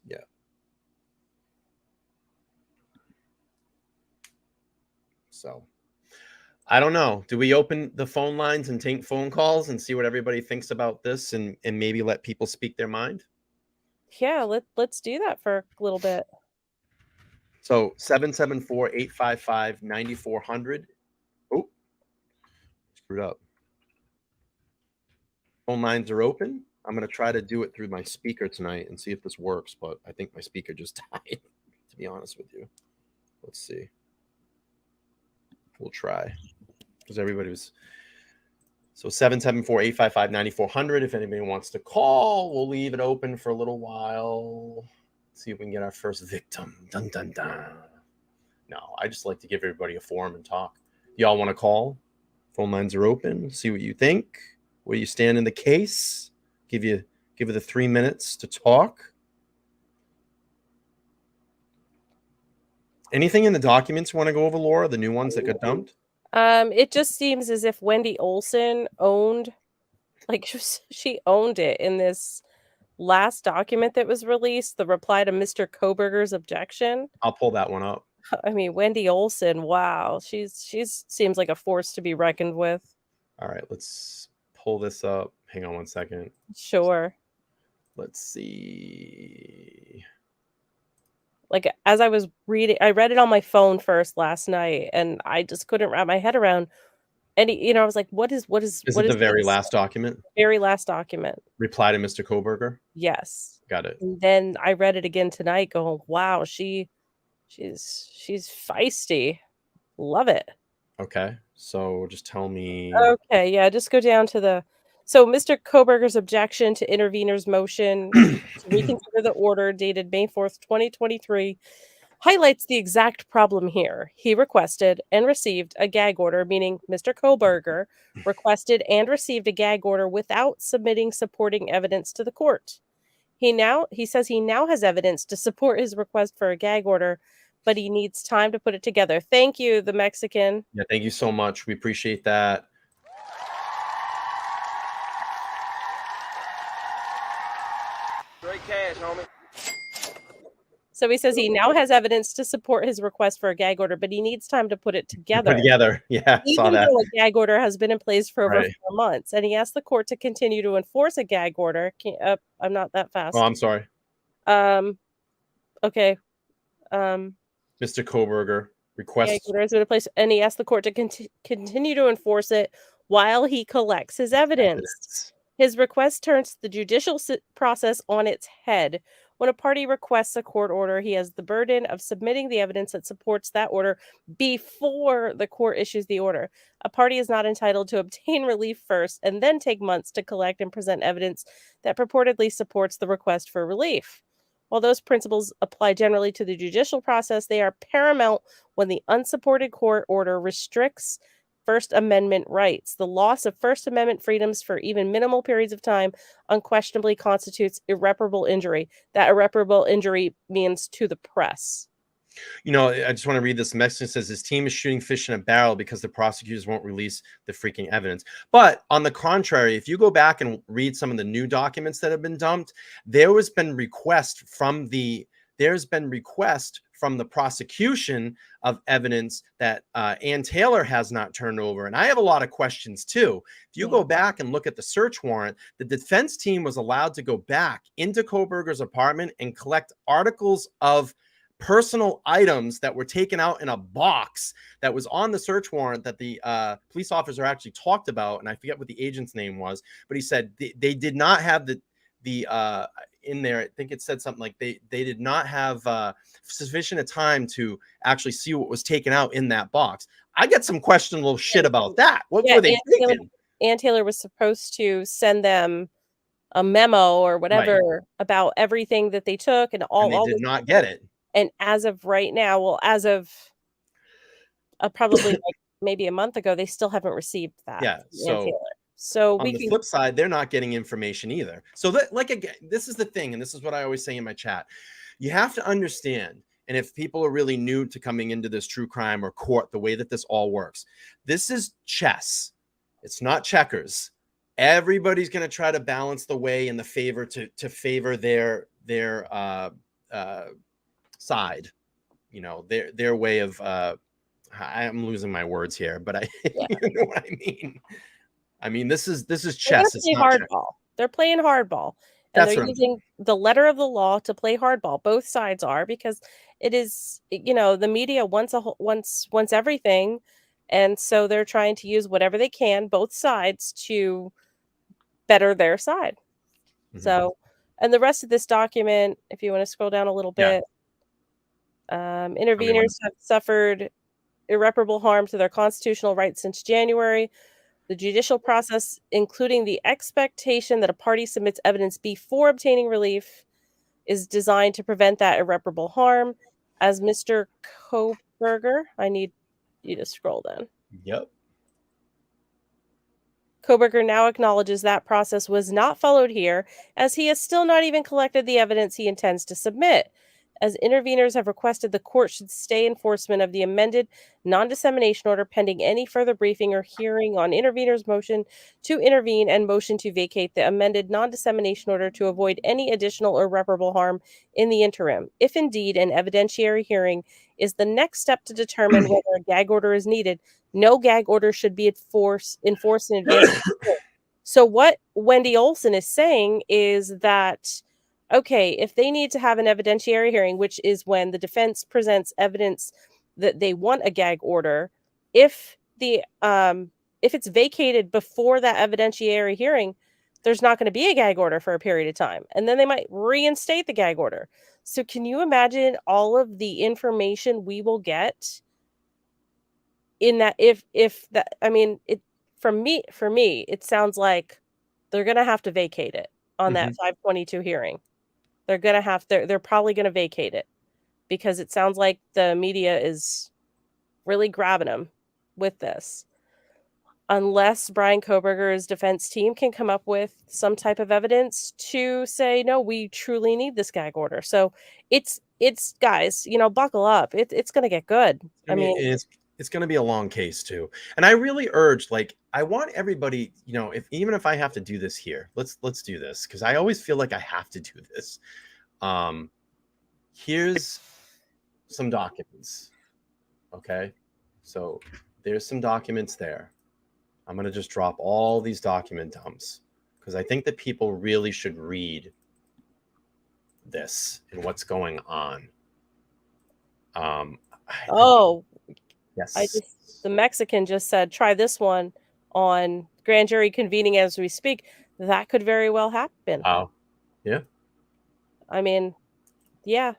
Speaker 2: Yeah. So I don't know. Do we open the phone lines and take phone calls and see what everybody thinks about this and maybe let people speak their mind?
Speaker 3: Yeah, let's do that for a little bit.
Speaker 2: So 774-855-9400. Oh, screwed up. Phone lines are open. I'm going to try to do it through my speaker tonight and see if this works, but I think my speaker just died, to be honest with you. Let's see. We'll try. Because everybody was... So 774-855-9400. If anybody wants to call, we'll leave it open for a little while. See if we can get our first victim. Dun, dun, dun. No, I just like to give everybody a forum and talk. Y'all want to call? Phone lines are open. See what you think. Where you stand in the case. Give it the 3 minutes to talk. Anything in the documents you want to go over, Laura? The new ones that got dumped?
Speaker 3: It just seems as if Wendy Olson owned, like she owned it in this last document that was released, the reply to Mr. Kohberger's objection.
Speaker 2: I'll pull that one up.
Speaker 3: I mean, Wendy Olson, wow, she's seems like a force to be reckoned with.
Speaker 2: All right, let's pull this up. Hang on one second.
Speaker 3: Sure.
Speaker 2: Let's see.
Speaker 3: Like, as I was reading, I read it on my phone first last night, and I just couldn't wrap my head around any, I was like, what is
Speaker 2: Is it the very last document?
Speaker 3: Very last document.
Speaker 2: Reply to Mr. Kohberger?
Speaker 3: Yes.
Speaker 2: Got it.
Speaker 3: And then I read it again tonight going, wow, she's feisty. Love it.
Speaker 2: Okay. So just tell me.
Speaker 3: Okay, yeah, just go down to so Mr. Kohberger's objection to intervener's motion to reconsider the order dated May 4th, 2023 highlights the exact problem here. He requested and received a gag order, meaning Mr. Kohberger requested and received a gag order without submitting supporting evidence to the court. He says he now has evidence to support his request for a gag order, but he needs time to put it together. Thank you, the Mexican.
Speaker 2: Yeah, thank you so much. We appreciate that.
Speaker 11: Straight cash, homie.
Speaker 3: So he says he now has evidence to support his request for a gag order, but he needs time to put it together.
Speaker 2: Yeah,
Speaker 3: Even
Speaker 2: saw that.
Speaker 3: though a gag order has been in place for over
Speaker 2: Right.
Speaker 3: 4 months, and he asked the court to continue to enforce a gag order. I'm not that fast.
Speaker 2: Oh, I'm sorry.
Speaker 3: Okay.
Speaker 2: Mr. Kohberger requests.
Speaker 3: Gag order has been in place, and he asked the court to continue to enforce it while he collects his evidence. His request turns the judicial process on its head. When a party requests a court order, he has the burden of submitting the evidence that supports that order before the court issues the order. A party is not entitled to obtain relief first and then take months to collect and present evidence that purportedly supports the request for relief. While those principles apply generally to the judicial process, they are paramount when the unsupported court order restricts First Amendment rights. The loss of First Amendment freedoms for even minimal periods of time unquestionably constitutes irreparable injury. That irreparable injury means to the press.
Speaker 2: You know, I just want to read this. Mexican says his team is shooting fish in a barrel because the prosecutors won't release the freaking evidence. But on the contrary, if you go back and read some of the new documents that have been dumped, there's been request from the prosecution of evidence that Ann Taylor has not turned over. And I have a lot of questions too. If you go back and look at the search warrant, the defense team was allowed to go back into Kohberger's apartment and collect articles of personal items that were taken out in a box that was on the search warrant that the police officer actually talked about. And I forget what the agent's name was, but he said they did not have the in there. I think it said something like they did not have sufficient time to actually see what was taken out in that box. I get some questionable shit about that. What were they thinking?
Speaker 3: Ann Taylor was supposed to send them a memo or whatever about everything that they took and all.
Speaker 2: And they did not get it.
Speaker 3: And as of right now, well, as of probably like maybe a month ago, they still haven't received that.
Speaker 2: Yeah.
Speaker 3: So
Speaker 2: on the flip side, they're not getting information either. So that, like, again, this is the thing, and this is what I always say in my chat. You have to understand, and if people are really new to coming into this true crime or court, the way that this all works, this is chess. It's not checkers. Everybody's going to try to balance the way in the favor to favor their side, you know, their way of I'm losing my words here, but you know what I mean. I mean, this is chess. It's not
Speaker 3: hardball. They're playing hardball. And
Speaker 2: That's
Speaker 3: they're
Speaker 2: right.
Speaker 3: using the letter of the law to play hardball. Both sides are, because it is, the media wants everything, and so they're trying to use whatever they can, both sides, to better their side. So, and the rest of this document, if you want to scroll down a little bit, interveners have suffered irreparable harm to their constitutional rights since January. The judicial process, including the expectation that a party submits evidence before obtaining relief, is designed to prevent that irreparable harm. As Mr. Kohberger, I need you to scroll down.
Speaker 2: Yep.
Speaker 3: Kohberger now acknowledges that process was not followed here, as he has still not even collected the evidence he intends to submit. As interveners have requested, the court should stay enforcement of the amended non-dissemination order pending any further briefing or hearing on interveners' motion to intervene and motion to vacate the amended non-dissemination order to avoid any additional irreparable harm in the interim. If indeed an evidentiary hearing is the next step to determine whether a gag order is needed, no gag order should be enforced in advance of the court. So what Wendy Olson is saying is that, okay, if they need to have an evidentiary hearing, which is when the defense presents evidence that they want a gag order, if it's vacated before that evidentiary hearing, there's not going to be a gag order for a period of time, and then they might reinstate the gag order. So can you imagine all of the information we will get in that? If that, I mean, it for me, it sounds like they're going to have to vacate it on that 522 hearing. They're probably going to vacate it, because it sounds like the media is really grabbing them with this. Unless Bryan Kohberger's defense team can come up with some type of evidence to say, no, we truly need this gag order. So it's guys, buckle up. It's going to get good.
Speaker 2: It's going to be a long case too. And I really urge, I want everybody, even if I have to do this here, let's do this, because I always feel like I have to do this. Here's some documents. Okay. So there's some documents there. I'm going to just drop all these document dumps, because I think that people really should read this and what's going on.
Speaker 3: Yes. The Mexican just said, try this one on grand jury convening as we speak. That could very well happen.
Speaker 2: Oh, yeah.
Speaker 3: I mean, yeah.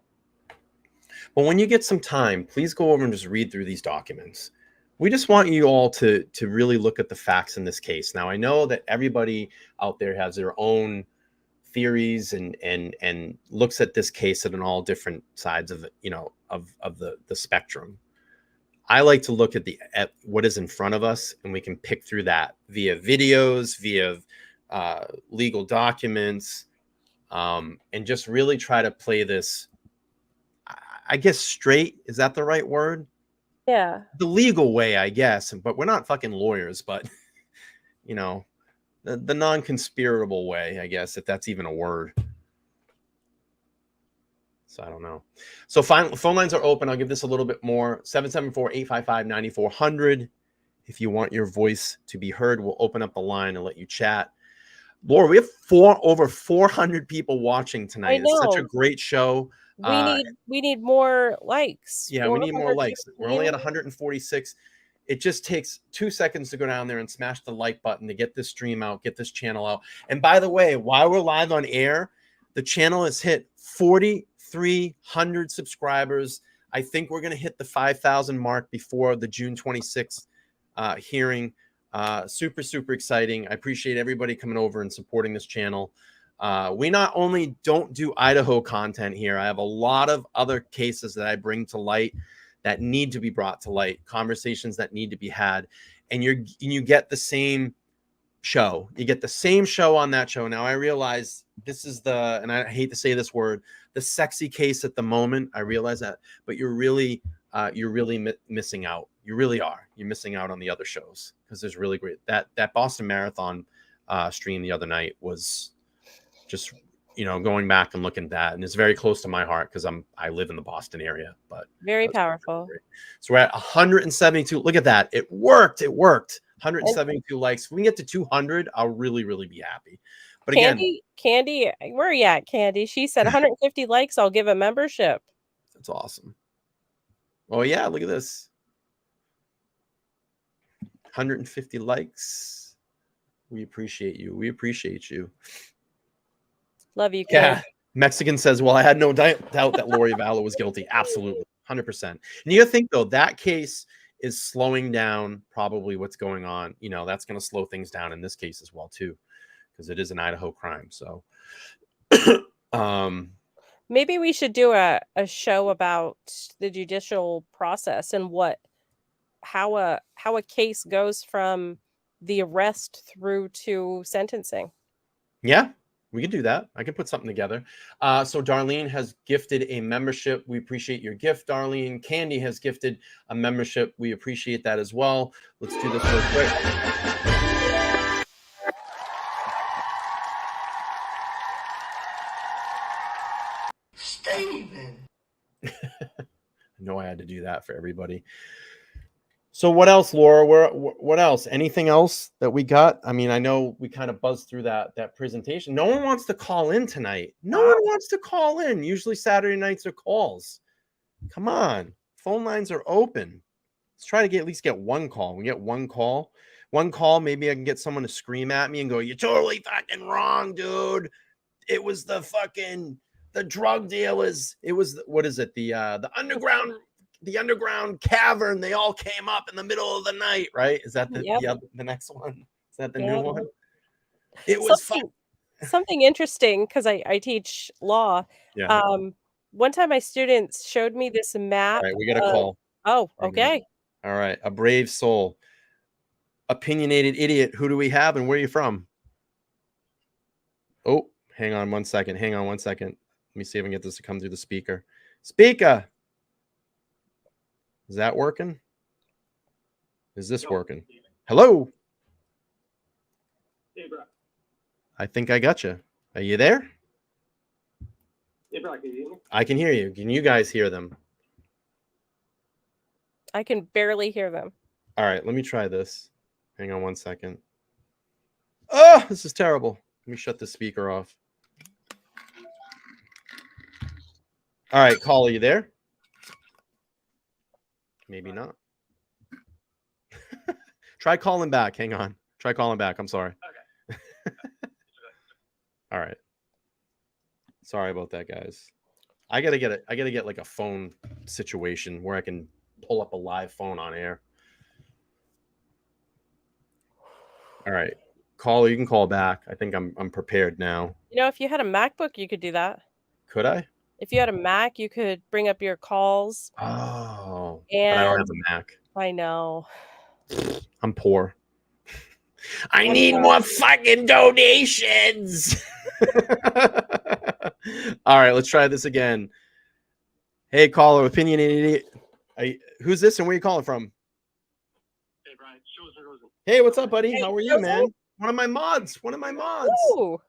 Speaker 2: Well, when you get some time, please go over and just read through these documents. We just want you all to really look at the facts in this case. Now, I know that everybody out there has their own theories and looks at this case at all different sides of the spectrum. I like to look at what is in front of us, and we can pick through that via videos, via legal documents, and just really try to play this, I guess, straight. Is that the right word?
Speaker 3: Yeah.
Speaker 2: The legal way, I guess. But we're not fucking lawyers, but, the non-conspirable way, I guess, if that's even a word. So I don't know. So phone lines are open. I'll give this a little bit more. 774-855-9400. If you want your voice to be heard, we'll open up the line and let you chat. Laura, we have over 400 people watching tonight. It's such a great show.
Speaker 3: We need more likes.
Speaker 2: Yeah, we need more likes. We're only at 146. It just takes 2 seconds to go down there and smash the like button to get this stream out, get this channel out. And by the way, while we're live on air, the channel has hit 4,300 subscribers. I think we're going to hit the 5,000 mark before the June 26th hearing. Super, super exciting. I appreciate everybody coming over and supporting this channel. We not only don't do Idaho content here, I have a lot of other cases that I bring to light that need to be brought to light, conversations that need to be had, and you get the same show. You get the same show on that show. Now, I realize this is and I hate to say this word, the sexy case at the moment. I realize that, but you're really missing out. You really are. You're missing out on the other shows, because there's really great. That Boston Marathon stream the other night was just, going back and looking at that, and it's very close to my heart because I live in the Boston area. But
Speaker 3: very powerful.
Speaker 2: So we're at 172. Look at that. It worked. 172 likes. If we can get to 200, I'll really, really be happy. But again,
Speaker 3: Candy, where are you at, Candy? She said 150 likes, I'll give a membership.
Speaker 2: that's awesome. Oh yeah, look at this. 150 likes. We appreciate you. We appreciate you.
Speaker 3: Love you,
Speaker 2: Yeah.
Speaker 3: Candy.
Speaker 2: Mexican says, well, I had no doubt that Lori Vallow was guilty. Absolutely. 100%. And you gotta think though, that case is slowing down probably what's going on. You know, that's going to slow things down in this case as well too, because it is an Idaho crime. So
Speaker 3: maybe we should do a show about the judicial process and how a case goes from the arrest through to sentencing.
Speaker 2: yeah, we can do that. I can put something together. So Darlene has gifted a membership. We appreciate your gift, Darlene. Candy has gifted a membership. We appreciate that as well. Let's do this real quick.
Speaker 11: Steven.
Speaker 2: I know I had to do that for everybody. So what else, Laura? What else? Anything else that we got? I mean, I know we kind of buzzed through that presentation. No one wants to call in tonight. No one wants to call in. Usually Saturday nights are calls. Come on. Phone lines are open. Let's try to at least get one call. We get one call. One call, maybe I can get someone to scream at me and go, "You're totally fucking wrong, dude. It was the drug dealers. It was what is it? The underground cavern. They all came up in the middle of the night, right? Is that the next one? Is that the new one? It was
Speaker 3: something interesting because I teach law.
Speaker 2: Yeah.
Speaker 3: One time my students showed me this map.
Speaker 2: All right, we got a call.
Speaker 3: Oh, okay.
Speaker 2: All right, a brave soul. Opinionated idiot. Who do we have and where are you from? Oh, hang on one second. Hang on one second. Let me see if I can get this to come through the speaker. Speaker. Is that working? Is this working? Hello?
Speaker 12: Hey, bro.
Speaker 2: I think I got you. Are you there?
Speaker 12: Hey, bro, can you hear me?
Speaker 2: I can hear you. Can you guys hear them?
Speaker 3: I can barely hear them.
Speaker 2: All right, let me try this. Hang on one second. Oh, this is terrible. Let me shut the speaker off. All right, call, are you there? Maybe not. Try calling back. Hang on. Try calling back. I'm sorry.
Speaker 12: Okay.
Speaker 2: All right. Sorry about that, guys. I gotta get like a phone situation where I can pull up a live phone on air. All right. Caller, you can call back. I think I'm prepared now.
Speaker 3: You know, if you had a MacBook, you could do that.
Speaker 2: Could I?
Speaker 3: If you had a Mac, you could bring up your calls.
Speaker 2: Oh,
Speaker 3: and
Speaker 2: but I don't have a Mac.
Speaker 3: I know.
Speaker 2: I'm poor. I need more fucking donations. All right, let's try this again. Hey, caller, Opinionated Idiot. Who's this and where are you calling from?
Speaker 12: Hey, Brian.
Speaker 2: Hey, what's up, buddy?
Speaker 3: Hey,
Speaker 2: How are you, man? One of my mods.
Speaker 3: Ooh.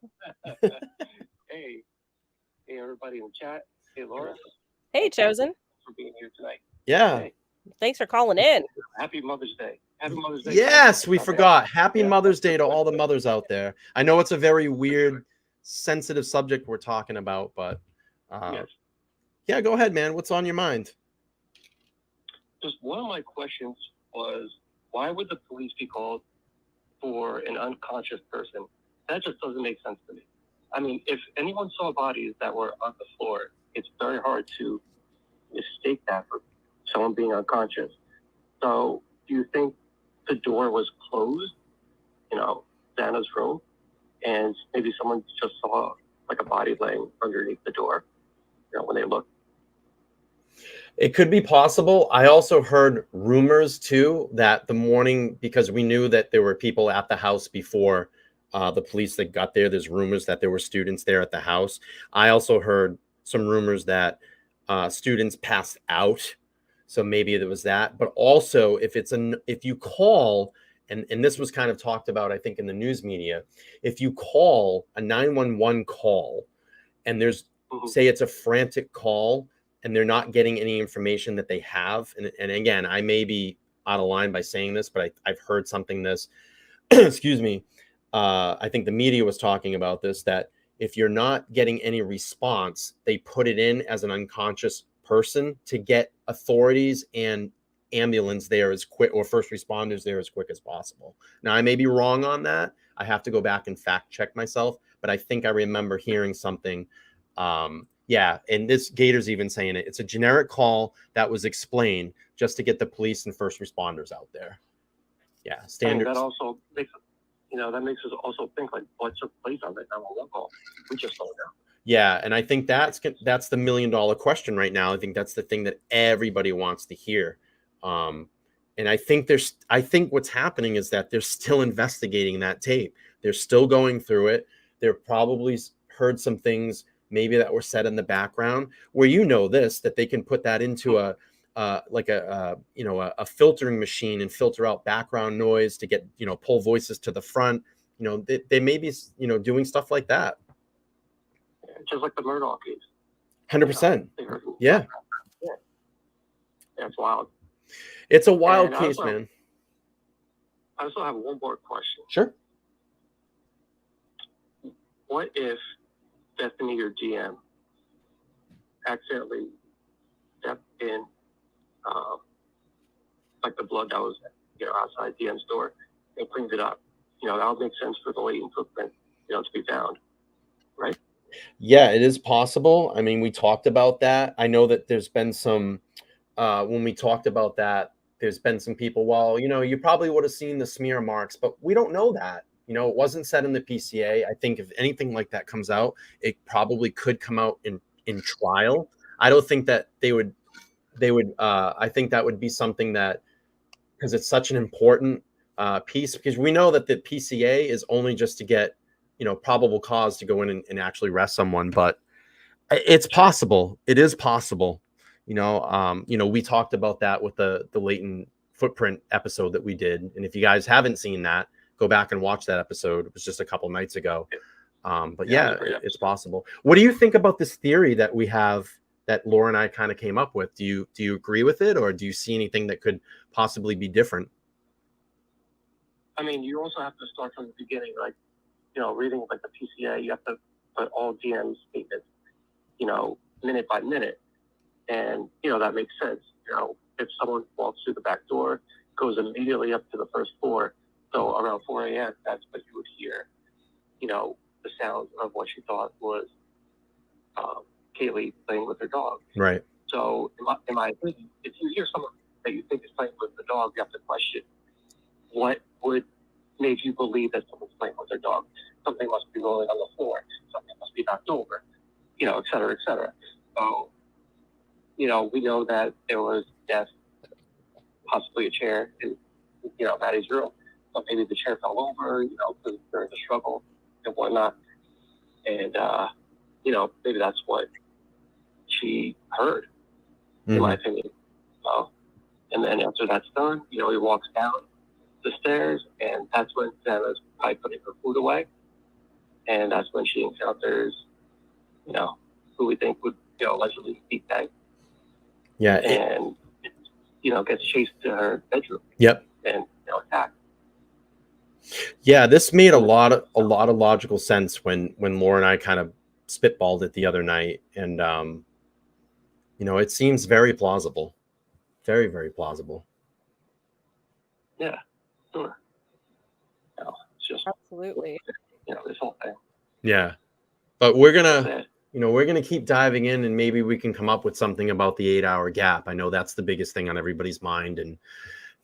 Speaker 12: Hey, everybody in the chat. Hey, Laura.
Speaker 3: Hey, Chosen.
Speaker 12: For being here tonight.
Speaker 2: Yeah.
Speaker 12: Hey,
Speaker 3: Thanks for calling in.
Speaker 12: happy Mother's Day. Happy Mother's Day.
Speaker 2: Yes, we forgot. Happy Mother's Day to all the mothers out there. I know it's a very weird, sensitive subject we're talking about, but
Speaker 12: Yes.
Speaker 2: yeah, go ahead, man. What's on your mind?
Speaker 12: Just one of my questions was, why would the police be called for an unconscious person? That just doesn't make sense to me. I mean, if anyone saw bodies that were on the floor, it's very hard to mistake that for someone being unconscious. So do you think the door was closed, Xana's room, and maybe someone just saw like a body laying underneath the door, when they looked?
Speaker 2: It could be possible. I also heard rumors too that the morning, because we knew that there were people at the house before the police that got there. There's rumors that there were students there at the house. I also heard some rumors that students passed out. So maybe there was that. But also, if you call, and this was kind of talked about, I think, in the news media, if you call a 911 call and there's, say it's a frantic call and they're not getting any information that they have, and again, I may be out of line by saying this, but I've heard something this, excuse me, I think the media was talking about this, that if you're not getting any response, they put it in as an unconscious person to get authorities and ambulance there as quick, or first responders there as quick as possible. Now, I may be wrong on that. I have to go back and fact check myself, but I think I remember hearing something. Yeah, and this Gator's even saying it. It's a generic call that was explained just to get the police and first responders out there. Yeah, standards.
Speaker 12: That also makes, that makes us also think, like, what took place on that 911 call. We just don't know.
Speaker 2: Yeah, and I think that's the $1 million question right now. I think that's the thing that everybody wants to hear. And I think what's happening is that they're still investigating that tape. They're still going through it. They're probably heard some things maybe that were said in the background where this, that they can put that into a filtering machine and filter out background noise to get, pull voices to the front. They may be, doing stuff like that.
Speaker 12: Just like the Murdoch case.
Speaker 2: 100%. Yeah.
Speaker 12: It's wild.
Speaker 2: It's a wild case, man.
Speaker 12: I also have one more question.
Speaker 2: Sure.
Speaker 12: What if Stephanie, your GM, accidentally stepped in, like the blood that was, outside DM's door, and cleaned it up? That would make sense for the latent footprint, to be found, right?
Speaker 2: Yeah, it is possible. I mean, we talked about that. I know that there's been some, when we talked about that, there's been some people, well, you probably would have seen the smear marks, but we don't know that. It wasn't said in the PCA. I think if anything like that comes out, it probably could come out in trial. I don't think that they would, I think that would be something that, because it's such an important piece, because we know that the PCA is only just to get, probable cause to go in and actually arrest someone, but it's possible. It is possible. We talked about that with the latent footprint episode that we did. And if you guys haven't seen that, go back and watch that episode. It was just a couple nights ago. But yeah, it's possible. What do you think about this theory that we have, that Laura and I kind of came up with? Do you agree with it, or do you see anything that could possibly be different?
Speaker 12: I mean, you also have to start from the beginning, like, reading like the PCA, you have to put all DM statements, minute by minute. And, that makes sense. If someone walks through the back door, goes immediately up to the first floor, so around 4 a.m., that's what you would hear, the sound of what she thought was Kaylee playing with her dog.
Speaker 2: Right.
Speaker 12: So in my opinion, if you hear someone that you think is playing with the dog, you have to question what would make you believe that someone's playing with their dog. Something must be rolling on the floor. Something must be knocked over, et cetera, et cetera. So, we know that there was death, possibly a chair in, Maddie's room. So maybe the chair fell over, because during the struggle and whatnot. And, maybe that's what she heard, in my opinion. And then after that's done, he walks down the stairs, and that's when Xana's probably putting her food away. And that's when she encounters, who we think would, allegedly be Peg.
Speaker 2: Yeah.
Speaker 12: And, gets chased to her bedroom.
Speaker 2: Yep.
Speaker 12: And, attacked.
Speaker 2: Yeah, this made a lot of logical sense when Laura and I kind of spitballed it the other night. And, it seems very plausible. Very, very plausible.
Speaker 12: Yeah, sure. It's just
Speaker 3: absolutely.
Speaker 12: This whole thing.
Speaker 2: Yeah, but we're gonna keep diving in, and maybe we can come up with something about the 8-hour gap. I know that's the biggest thing on everybody's mind, and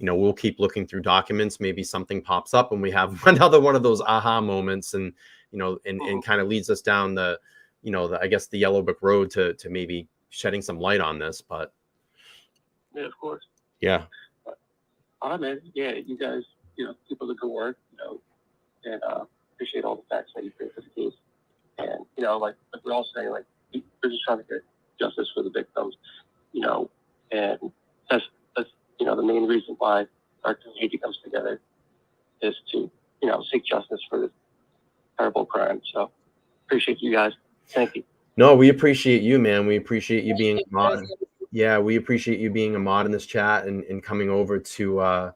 Speaker 2: we'll keep looking through documents. Maybe something pops up, and we have another one of those aha moments, and and kind of leads us down the I guess the yellow brick road to maybe shedding some light on this. But
Speaker 12: yeah, of course.
Speaker 2: Yeah.
Speaker 12: All right, man. Yeah, you guys, keep up the good work, and appreciate all the facts that you bring to the case. And, like we're all saying, like, we're just trying to get justice for the victims, and that's the main reason why our community comes together is to, seek justice for this terrible crime. So appreciate you guys. Thank you.
Speaker 2: No, we appreciate you, man. We appreciate you being a mod. Yeah, we appreciate you being a mod in this chat and coming over to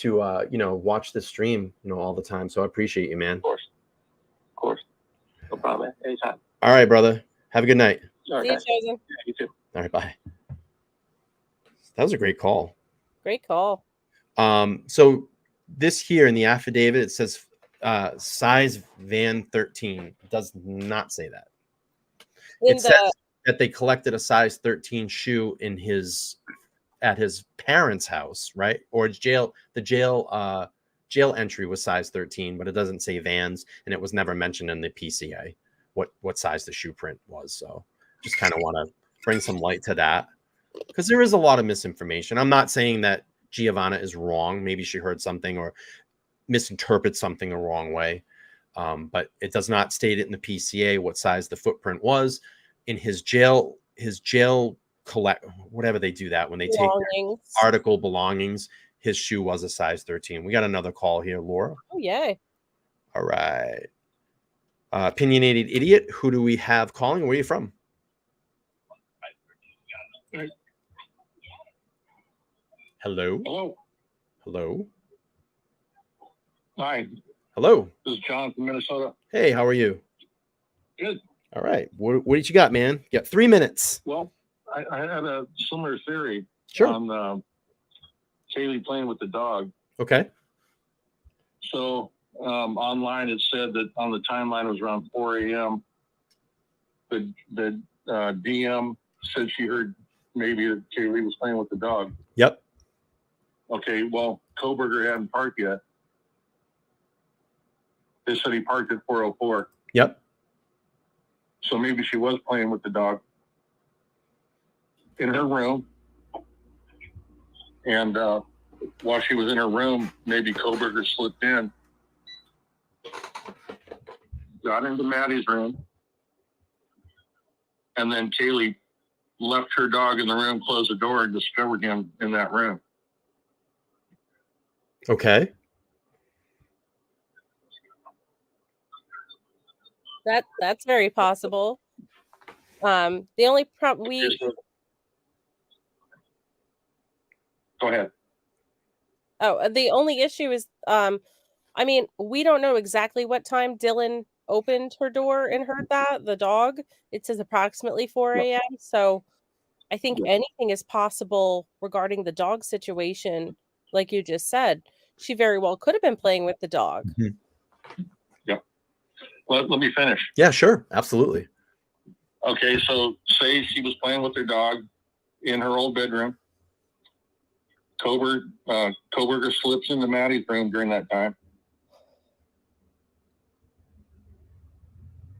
Speaker 2: you know, watch the stream, you know, all the time. So I appreciate you, man.
Speaker 12: Of course. No problem, man. Anytime.
Speaker 2: All right, brother. Have a good night.
Speaker 12: All right,
Speaker 3: See you,
Speaker 12: guys.
Speaker 3: Chosen.
Speaker 12: Yeah, you too.
Speaker 2: All right, bye. That was a great call.
Speaker 3: Great call.
Speaker 2: So this here in the affidavit, it says size van 13. It does not say that. It says that they collected a size 13 shoe at his parents' house, right? Or jail. The jail entry was size 13, but it doesn't say Vans, and it was never mentioned in the PCA what size the shoe print was. So just kind of want to bring some light to that, because there is a lot of misinformation. I'm not saying that Giovanna is wrong. Maybe she heard something or misinterprets something the wrong way. But it does not state it in the PCA what size the footprint was. In his jail collect, whatever they do that when they take their article belongings, his shoe was a size 13. We got another call here, Laura.
Speaker 3: Oh, yay.
Speaker 2: All right. Opinionated Idiot, who do we have calling? Where are you from? Hello. Hello.
Speaker 13: Hi.
Speaker 2: Hello.
Speaker 13: This is John from Minnesota.
Speaker 2: Hey, how are you?
Speaker 13: Good.
Speaker 2: All right. What did you got, man? You got 3 minutes.
Speaker 13: Well, I had a similar theory on Kaylee playing with the dog.
Speaker 2: Okay.
Speaker 13: So online it said that on the timeline it was around 4 a.m. The DM said she heard maybe that Kaylee was playing with the dog.
Speaker 2: Yep.
Speaker 13: Okay, well, Kohberger hadn't parked yet. They said he parked at 4:04.
Speaker 2: Yep.
Speaker 13: So maybe she was playing with the dog in her room. And while she was in her room, maybe Kohberger slipped in, got into Maddie's room, and then Kaylee left her dog in the room, closed the door, and discovered him in that room.
Speaker 2: Okay.
Speaker 3: That's very possible. The only problem
Speaker 13: Go ahead.
Speaker 3: the only issue is I mean, we don't know exactly what time Dylan opened her door and heard that, the dog. It says approximately 4 a.m. So I think anything is possible regarding the dog situation, like you just said. She very well could have been playing with the dog.
Speaker 2: Mm-hmm.
Speaker 13: Yep. Let me finish.
Speaker 2: Yeah, sure. Absolutely.
Speaker 13: Okay, so say she was playing with her dog in her old bedroom. Kohberger slips into Maddie's room during that time.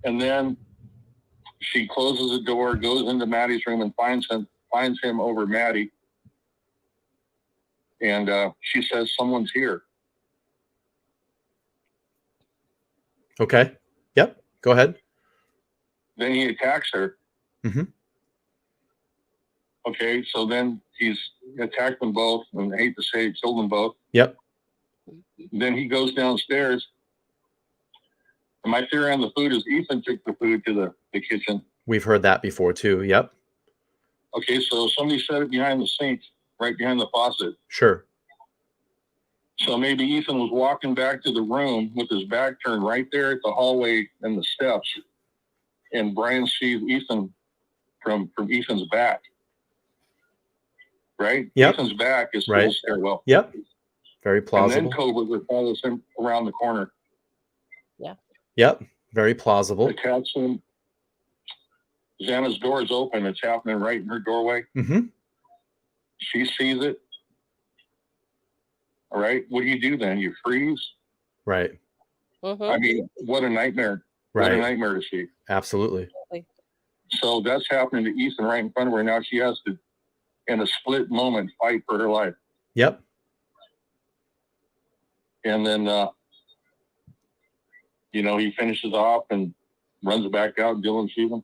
Speaker 13: And then she closes the door, goes into Maddie's room, and finds him over Maddie. And she says, "Someone's here."
Speaker 2: Okay. Yep. Go ahead.
Speaker 13: Then he attacks her.
Speaker 2: Mm-hmm.
Speaker 13: Okay, so then he's attacked them both, and I hate to say it, killed them both.
Speaker 2: Yep.
Speaker 13: Then he goes downstairs. And my theory on the food is Ethan took the food to the kitchen.
Speaker 2: We've heard that before too. Yep.
Speaker 13: Okay, so somebody set it behind the sink, right behind the faucet.
Speaker 2: Sure.
Speaker 13: So maybe Ethan was walking back to the room with his back turned right there at the hallway and the steps. And Bryan sees Ethan from Ethan's back. Right?
Speaker 2: Yep.
Speaker 13: Ethan's back is
Speaker 2: right.
Speaker 13: the stairwell.
Speaker 2: Yep. Very plausible.
Speaker 13: And then Kohberger follows him around the corner.
Speaker 3: Yeah.
Speaker 2: Yep. Very plausible.
Speaker 13: Attacks him. Xana's door is open. It's happening right in her doorway.
Speaker 2: Mm-hmm.
Speaker 13: She sees it. All right. What do you do then? You freeze?
Speaker 2: Right.
Speaker 3: Mm-hmm.
Speaker 13: I mean, what a nightmare.
Speaker 2: Right.
Speaker 13: What a nightmare to see.
Speaker 2: Absolutely.
Speaker 13: So that's happening to Ethan right in front of her. Now she has to, in a split moment, fight for her life.
Speaker 2: Yep.
Speaker 13: And then, he finishes off and runs back out. Dylan sees him.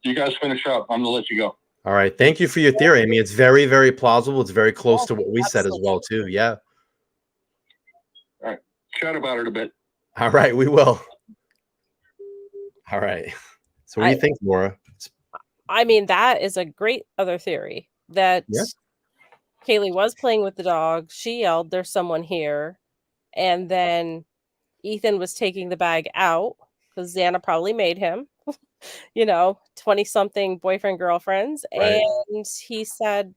Speaker 13: You guys finish up. I'm going to let you go.
Speaker 2: All right. Thank you for your theory. I mean, it's very, very plausible. It's very close to what we said as well, too. Yeah.
Speaker 13: All right. Chat about it a bit.
Speaker 2: All right. We will. All right. So what do you think, Laura?
Speaker 3: I mean, that is a great other theory that Kaylee was playing with the dog. She yelled, "There's someone here." And then Ethan was taking the bag out because Xana probably made him, 20-something boyfriend, girlfriends.
Speaker 2: Right.
Speaker 3: And he said,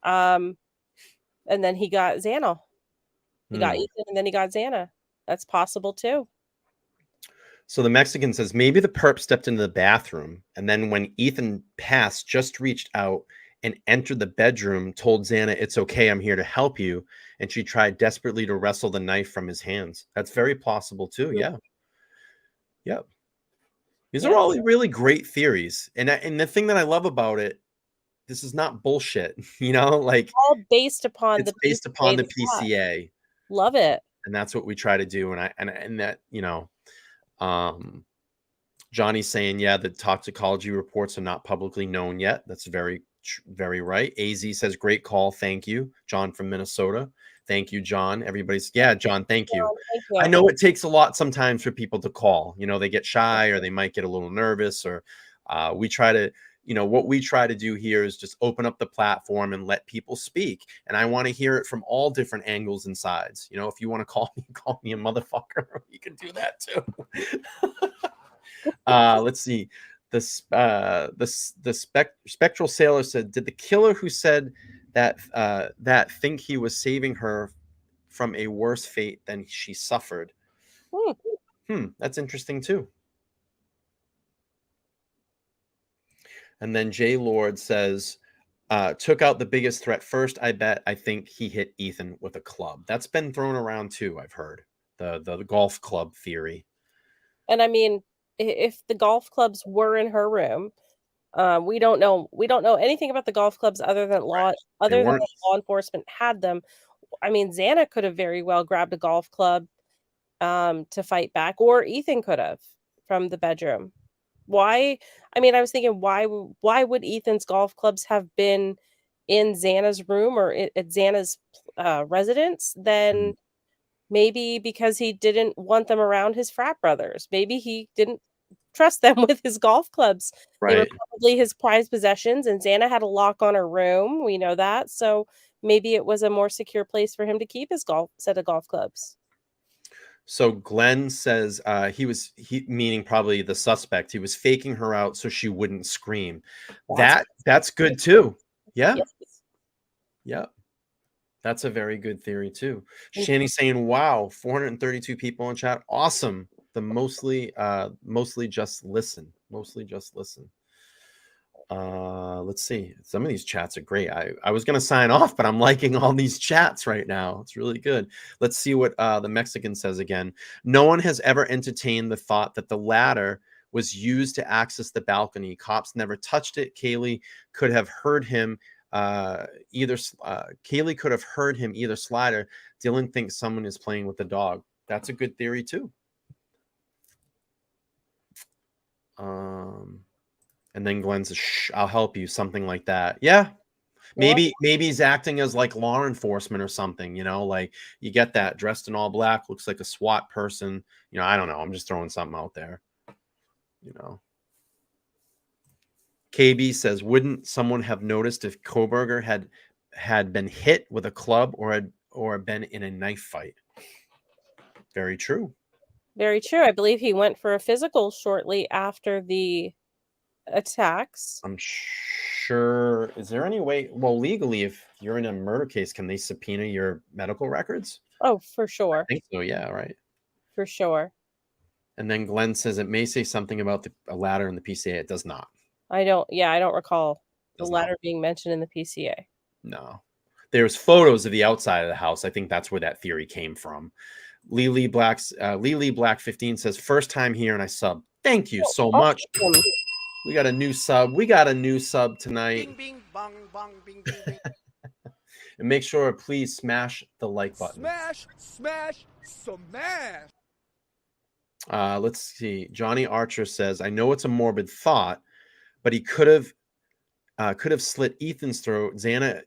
Speaker 3: and then he got Xana. He got Ethan and then he got Xana. That's possible too.
Speaker 2: So the Mexican says maybe the perp stepped into the bathroom and then when Ethan passed, just reached out and entered the bedroom, told Xana, "It's okay, I'm here to help you." And she tried desperately to wrestle the knife from his hands. That's very possible too. Yeah. Yep. These are all really great theories. And the thing that I love about it, this is not bullshit, like
Speaker 3: all based upon
Speaker 2: it's based upon the PCA.
Speaker 3: Love it.
Speaker 2: And that's what we try to do. And that, Johnny's saying, yeah, the toxicology reports are not publicly known yet. That's very, very right. AZ says, great call. Thank you. John from Minnesota. Thank you, John. John, thank you.
Speaker 3: Thank you.
Speaker 2: I know it takes a lot sometimes for people to call. They get shy or they might get a little nervous or we try to, what we try to do here is just open up the platform and let people speak. And I want to hear it from all different angles and sides. If you want to call me a motherfucker, you can do that too. Let's see. The spectral sailor said, did the killer who said that think he was saving her from a worse fate than she suffered? That's interesting too. And then Jay Lord says, took out the biggest threat first. I think he hit Ethan with a club. That's been thrown around too. I've heard the golf club theory.
Speaker 3: And I mean, if the golf clubs were in her room, we don't know anything about the golf clubs other than law enforcement had them. I mean, Xana could have very well grabbed a golf club to fight back, or Ethan could have from the bedroom. Why? I mean, I was thinking, why would Ethan's golf clubs have been in Xana's room or at Xana's residence? Then maybe because he didn't want them around his frat brothers. Maybe he didn't trust them with his golf clubs. They were probably his prized possessions, and Xana had a lock on her room. We know that. So maybe it was a more secure place for him to keep his set of golf clubs.
Speaker 2: So Glenn says he meaning probably the suspect. He was faking her out so she wouldn't scream. That's good too. Yeah.
Speaker 3: Yes.
Speaker 2: Yeah. That's a very good theory too. Shani's saying, wow, 432 people in chat. Awesome. The mostly just listen. Let's see. Some of these chats are great. I was going to sign off, but I'm liking all these chats right now. It's really good. Let's see what the Mexican says again. No one has ever entertained the thought that the ladder was used to access the balcony. Cops never touched it. Kaylee could have heard him either slide or Dylan thinks someone is playing with the dog. That's a good theory too. And then Glenn says, "Shh, I'll help you," something like that. Yeah. Maybe he's acting as like law enforcement or something, like you get that dressed in all black, looks like a SWAT person. I don't know. I'm just throwing something out there, KB says, wouldn't someone have noticed if Kohberger had been hit with a club or been in a knife fight? Very true. Very true.
Speaker 3: I believe he went for a physical shortly after the attacks.
Speaker 2: I'm sure. Is there any way? Well, legally, if you're in a murder case, can they subpoena your medical records?
Speaker 3: Oh, for sure.
Speaker 2: I think so. Yeah, right.
Speaker 3: For sure.
Speaker 2: And then Glenn says it may say something about a ladder in the PCA. It does not.
Speaker 3: I don't recall the ladder being mentioned in the PCA.
Speaker 2: No. There's photos of the outside of the house. I think that's where that theory came from. Lily Black 15 says, first time here and I sub. Thank you so much. We got a new sub. Tonight.
Speaker 11: Bing, bing, bong, bong, bing, bing, bing.
Speaker 2: And make sure, please smash the like button.
Speaker 11: Smash.
Speaker 2: Let's see. Johnny Archer says, I know it's a morbid thought, but he could have slit Ethan's throat. Xana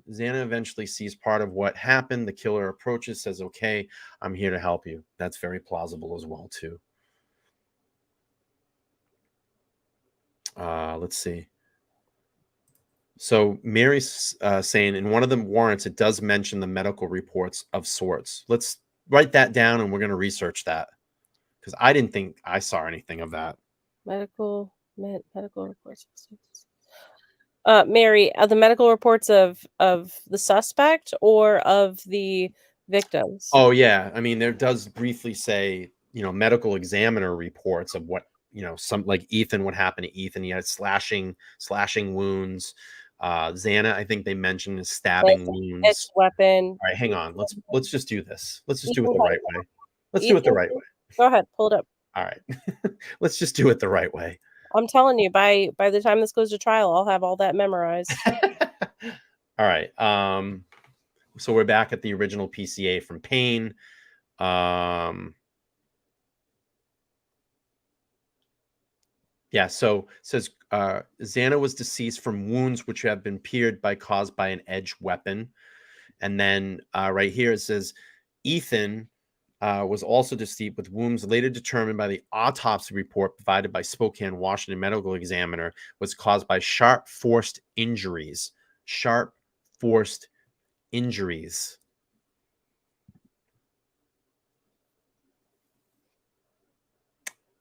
Speaker 2: eventually sees part of what happened. The killer approaches, says, okay, I'm here to help you. That's very plausible as well, too. Let's see. So Mary's saying in one of the warrants, it does mention the medical reports of sorts. Let's write that down, and we're going to research that because I didn't think I saw anything of that.
Speaker 3: Medical reports. Mary, the medical reports of the suspect or of the victims?
Speaker 2: Oh yeah, I mean there does briefly say, you know, medical examiner reports of what, you know, some like Ethan, what happened to Ethan. He had slashing wounds. Xana, I think they mentioned his stabbing wounds.
Speaker 3: It's weapon.
Speaker 2: All right, hang on. Let's just do this. Let's just do it
Speaker 3: Ethan
Speaker 2: the right way. Let's do it the right way.
Speaker 3: Go ahead, pull it up.
Speaker 2: All right. Let's just do it the right way.
Speaker 3: I'm telling you, by the time this goes to trial, I'll have all that memorized.
Speaker 2: All right. So we're back at the original PCA from Payne. Yeah, so it says Xana was deceased from wounds which have been caused by an edged weapon. And then right here it says Ethan was also deceased with wounds later determined by the autopsy report provided by Spokane, Washington medical examiner was caused by sharp forced injuries. Sharp forced injuries.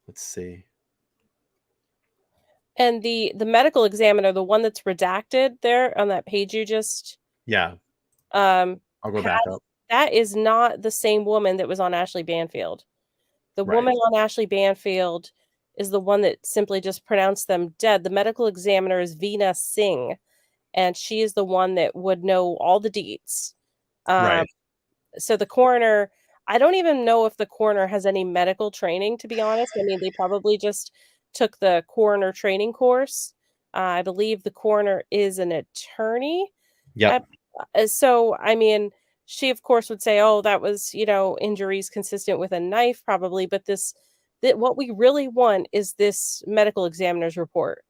Speaker 2: Let's see.
Speaker 3: And the medical examiner, the one that's redacted there on that page you just
Speaker 2: I'll go back up.
Speaker 3: That is not the same woman that was on Ashley Banfield. The woman on Ashley Banfield is the one that simply just pronounced them dead. The medical examiner is Veena Singh, and she is the one that would know all the deets. So the coroner, I don't even know if the coroner has any medical training, to be honest. I mean, they probably just took the coroner training course. I believe the coroner is an attorney.
Speaker 2: Yep.
Speaker 3: So, I mean, she, of course, would say, oh, that was, you know, injuries consistent with a knife, probably. But what we really want is this medical examiner's report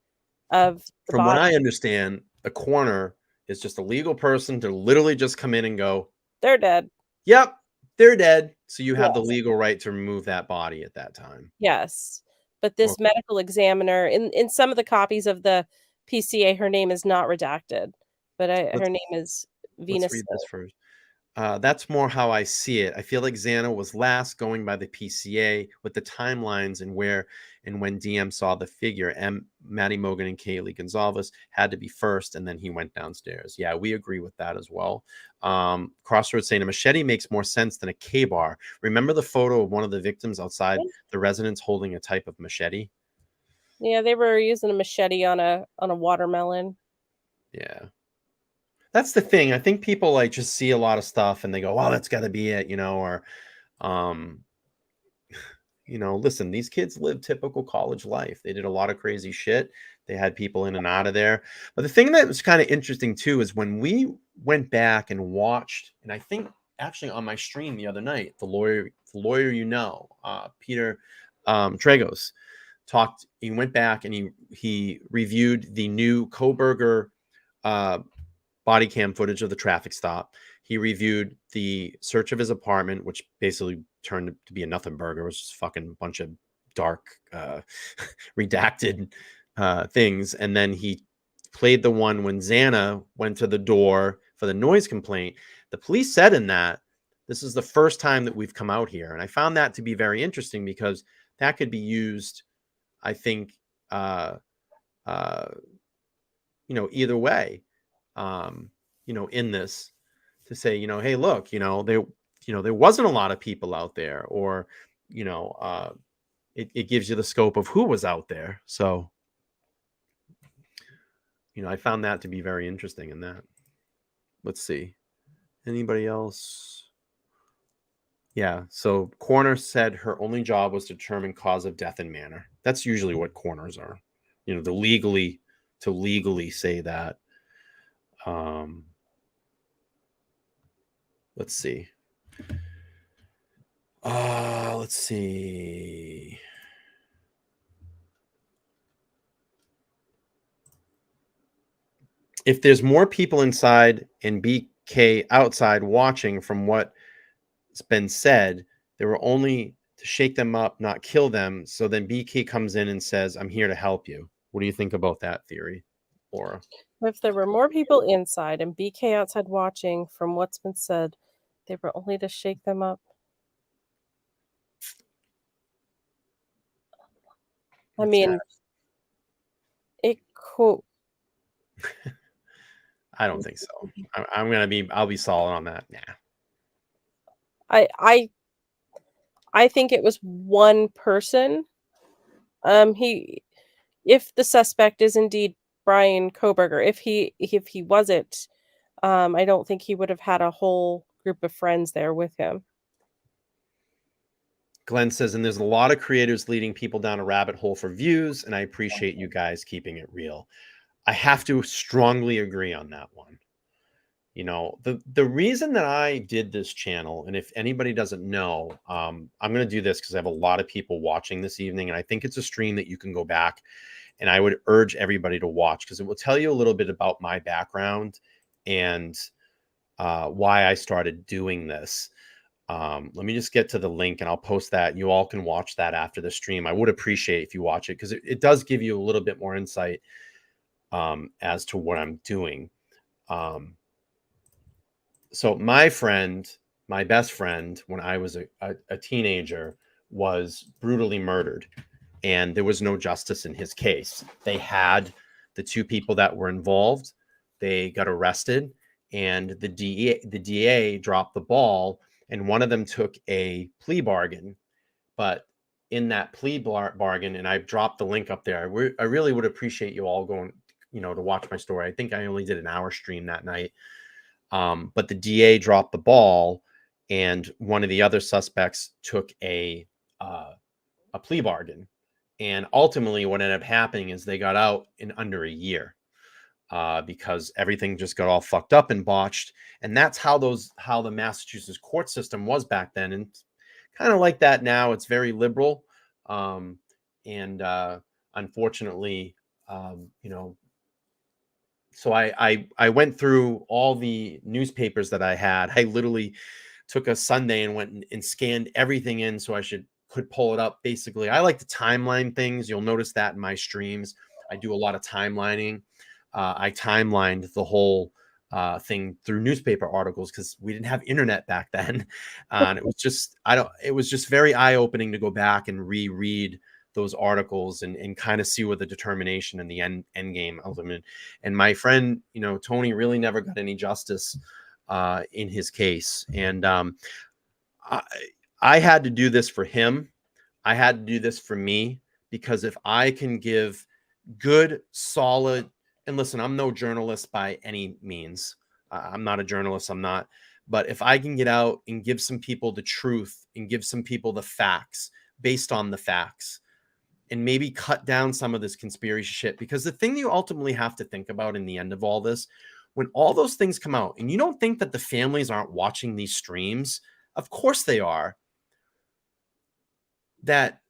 Speaker 3: of the
Speaker 2: From what
Speaker 3: body.
Speaker 2: I understand, the coroner is just a legal person to literally just come in and go,
Speaker 3: they're dead.
Speaker 2: Yep, they're dead. So you have the legal right to remove that body at that time.
Speaker 3: Yes. But this medical examiner, in some of the copies of the PCA, her name is not redacted. But her name is Veena.
Speaker 2: Let's read this first. That's more how I see it. I feel like Xana was last going by the PCA with the timelines and where and when DM saw the figure. Maddie Mogan and Kaylee Gonsalves had to be first, and then he went downstairs. Yeah, we agree with that as well. Crossroads saying a machete makes more sense than a K-bar. Remember the photo of one of the victims outside the residence holding a type of machete?
Speaker 3: Yeah, they were using a machete on a watermelon.
Speaker 2: Yeah. That's the thing. I think people like just see a lot of stuff and they go, "Well, that's got to be it," you know, or, you know, listen, these kids live typical college life. They did a lot of crazy shit. They had people in and out of there. But the thing that was kind of interesting too is when we went back and watched, and I think actually on my stream the other night, the lawyer, you know, Peter Tragos talked. He went back and he reviewed the new Kohberger body cam footage of the traffic stop. He reviewed the search of his apartment, which basically turned to be a nothing burger. It was just fucking bunch of dark, redacted things. And then he played the one when Xana went to the door for the noise complaint. The police said in that, this is the first time that we've come out here. And I found that to be very interesting because that could be used, I think, you know, either way. You know, in this to say, you know, hey, look, you know, there wasn't a lot of people out there, or, you know, it gives you the scope of who was out there. So, you know, I found that to be very interesting in that. Let's see. Anybody else? Yeah. So coroner said her only job was to determine cause of death and manner. That's usually what coroners are, you know, to legally say that. Let's see. Let's see. If there's more people inside and BK outside watching from what's been said, they were only to shake them up, not kill them. So then BK comes in and says, I'm here to help you. What do you think about that theory, Laura?
Speaker 3: If there were more people inside and BK outside watching, from what's been said, they were only to shake them up. I mean, it cool.
Speaker 2: I don't think so. I'll be solid on that. Nah.
Speaker 3: I think it was one person. If the suspect is indeed Bryan Kohberger, if he wasn't, I don't think he would have had a whole group of friends there with him.
Speaker 2: Glenn says, and there's a lot of creators leading people down a rabbit hole for views, and I appreciate you guys keeping it real. I have to strongly agree on that one. You know, the reason that I did this channel, and if anybody doesn't know, I'm going to do this because I have a lot of people watching this evening, and I think it's a stream that you can go back, and I would urge everybody to watch because it will tell you a little bit about my background and why I started doing this. Let me just get to the link and I'll post that. You all can watch that after the stream. I would appreciate if you watch it because it does give you a little bit more insight as to what I'm doing. So my best friend, when I was a teenager, was brutally murdered, and there was no justice in his case. They had the two people that were involved. They got arrested, and the DA dropped the ball, and one of them took a plea bargain. But in that plea bargain, and I've dropped the link up there, I really would appreciate you all going, to watch my story. I think I only did an hour stream that night. But the DA dropped the ball, and one of the other suspects took a plea bargain. And ultimately, what ended up happening is they got out in under a year because everything just got all fucked up and botched. And that's how the Massachusetts court system was back then, and kind of like that now. It's very liberal, and unfortunately, So I went through all the newspapers that I had. I literally took a Sunday and went and scanned everything in so I could pull it up. Basically, I like to timeline things. You'll notice that in my streams. I do a lot of timelining. I timelined the whole thing through newspaper articles because we didn't have internet back then. And it was just very eye-opening to go back and reread those articles and kind of see what the determination and the end game ultimately. And my friend, Tony really never got any justice in his case. And I had to do this for him. I had to do this for me, because if I can give good, solid, and listen, I'm no journalist by any means. I'm not a journalist. I'm not. But if I can get out and give some people the truth and give some people the facts based on the facts, and maybe cut down some of this conspiracy shit, because the thing you ultimately have to think about in the end of all this, when all those things come out, and you don't think that the families aren't watching these streams, of course they are, that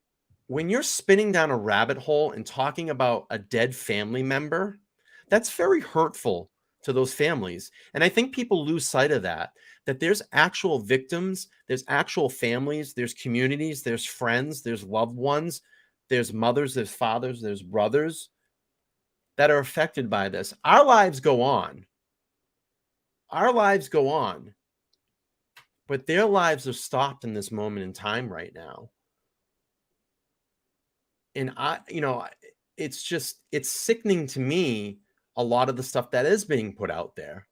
Speaker 2: when you're spinning down a rabbit hole and talking about a dead family member, that's very hurtful to those families. And I think people lose sight of that there's actual victims, there's actual families, there's communities, there's friends, there's loved ones, there's mothers, there's fathers, there's brothers that are affected by this. Our lives go on. Our lives go on. But their lives are stopped in this moment in time right now. And it's sickening to me, a lot of the stuff that is being put out there.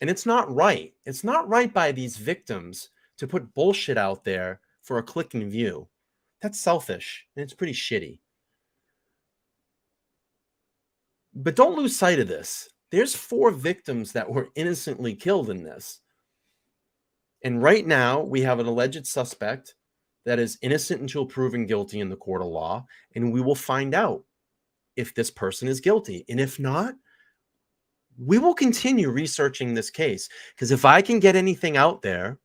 Speaker 2: And it's not right. It's not right by these victims to put bullshit out there for a click and view. That's selfish, and it's pretty shitty. But don't lose sight of this. There's 4 victims that were innocently killed in this. And right now, we have an alleged suspect that is innocent until proven guilty in the court of law, and we will find out if this person is guilty. And if not, we will continue researching this case. Because if I can get anything out there,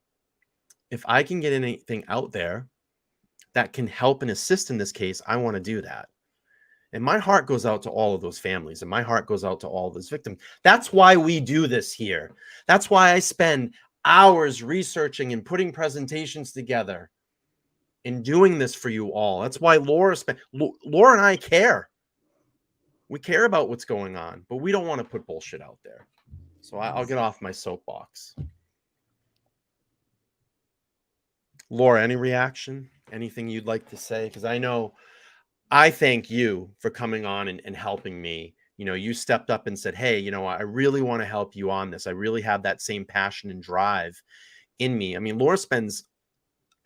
Speaker 2: that can help and assist in this case, I want to do that. And my heart goes out to all of those families, and my heart goes out to all of those victims. That's why we do this here. That's why I spend hours researching and putting presentations together and doing this for you all. That's why Laura and I care. We care about what's going on, but we don't want to put bullshit out there. So I'll get off my soapbox. Laura, any reaction? Anything you'd like to say? Because I thank you for coming on and helping me. You know, you stepped up and said, hey, you know, I really want to help you on this. I really have that same passion and drive in me. I mean, Laura spends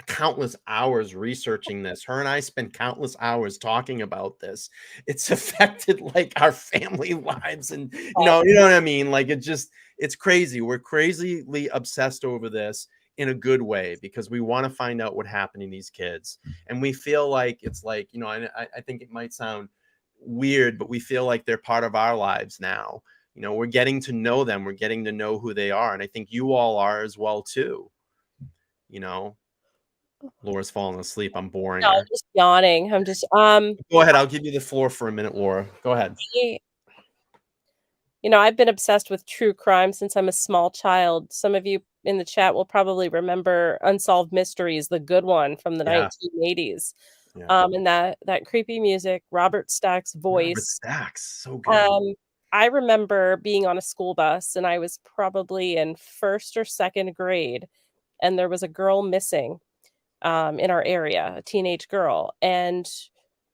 Speaker 2: countless hours researching this. Her and I spend countless hours talking about this. It's affected like our family lives, and you know what I mean? Like it's crazy. We're crazily obsessed over this in a good way because we want to find out what happened to these kids. And we feel like it's like, you know, I think it might sound weird, but we feel like they're part of our lives now. You know, we're getting to know them. We're getting to know who they are. And I think you all are as well too. You know, Laura's falling asleep. I'm boring
Speaker 3: No,
Speaker 2: her.
Speaker 3: I'm just yawning. I'm just
Speaker 2: Go ahead. I'll give you the floor for a minute, Laura. Go ahead.
Speaker 3: You know, I've been obsessed with true crime since I'm a small child. Some of you in the chat will probably remember Unsolved Mysteries, the good one from the 1980s.
Speaker 2: Yeah.
Speaker 3: And that creepy music, Robert Stack's voice.
Speaker 2: Robert Stack's so good.
Speaker 3: I remember being on a school bus, and I was probably in 1st or 2nd grade, and there was a girl missing in our area, a teenage girl. And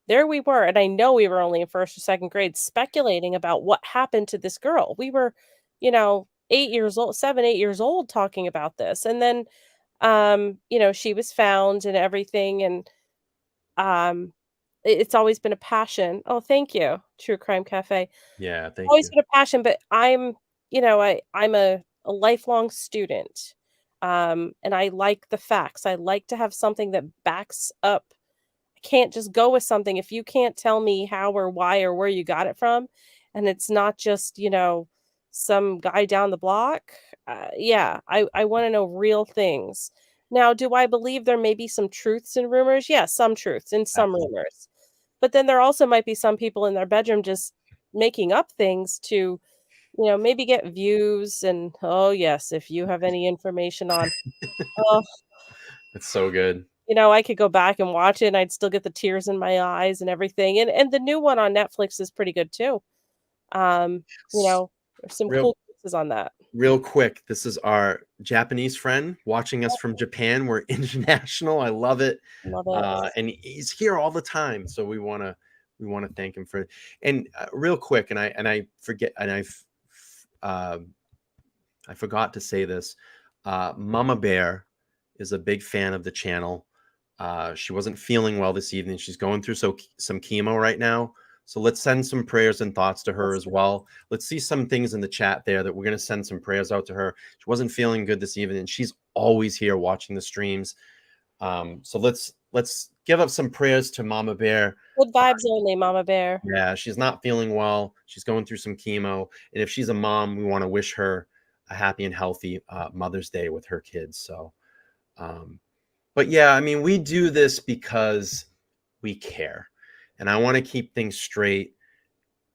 Speaker 3: there we were, and I know we were only in 1st or 2nd grade speculating about what happened to this girl. We were, you know, 8 years old, 7, 8 years old talking about this. And then, you know, she was found and everything. And it's always been a passion. Oh, thank you, True Crime Cafe.
Speaker 2: Yeah, thank
Speaker 3: Always
Speaker 2: you.
Speaker 3: been a passion, but I'm, you know, I'm a lifelong student. And I like the facts. I like to have something that backs up. I can't just go with something if you can't tell me how or why or where you got it from, and it's not just, you know, some guy down the block. Yeah, I want to know real things. Now, do I believe there may be some truths in rumors? Yeah, some truths in some rumors. But then there also might be some people in their bedroom just making up things to, you know, maybe get views. And oh yes, if you have any information on, oh,
Speaker 2: It's so good.
Speaker 3: you know, I could go back and watch it and I'd still get the tears in my eyes and everything. And the new one on Netflix is pretty good too. You know, there's some cool pieces on that.
Speaker 2: Real quick, this is our Japanese friend watching us from Japan. We're international. I love it.
Speaker 3: Love it.
Speaker 2: And he's here all the time. So we want to thank him for it. And real quick, and I forget, and I forgot to say this. MamaBear is a big fan of the channel. She wasn't feeling well this evening. She's going through some chemo right now. So let's send some prayers and thoughts to her as well. Let's see some things in the chat there that we're going to send some prayers out to her. She wasn't feeling good this evening. She's always here watching the streams. So let's give up some prayers to MamaBear.
Speaker 3: Good vibes only, MamaBear.
Speaker 2: Yeah, she's not feeling well. She's going through some chemo. And if she's a mom, we want to wish her a happy and healthy Mother's Day with her kids. So, but yeah, I mean, we do this because we care. And I want to keep things straight,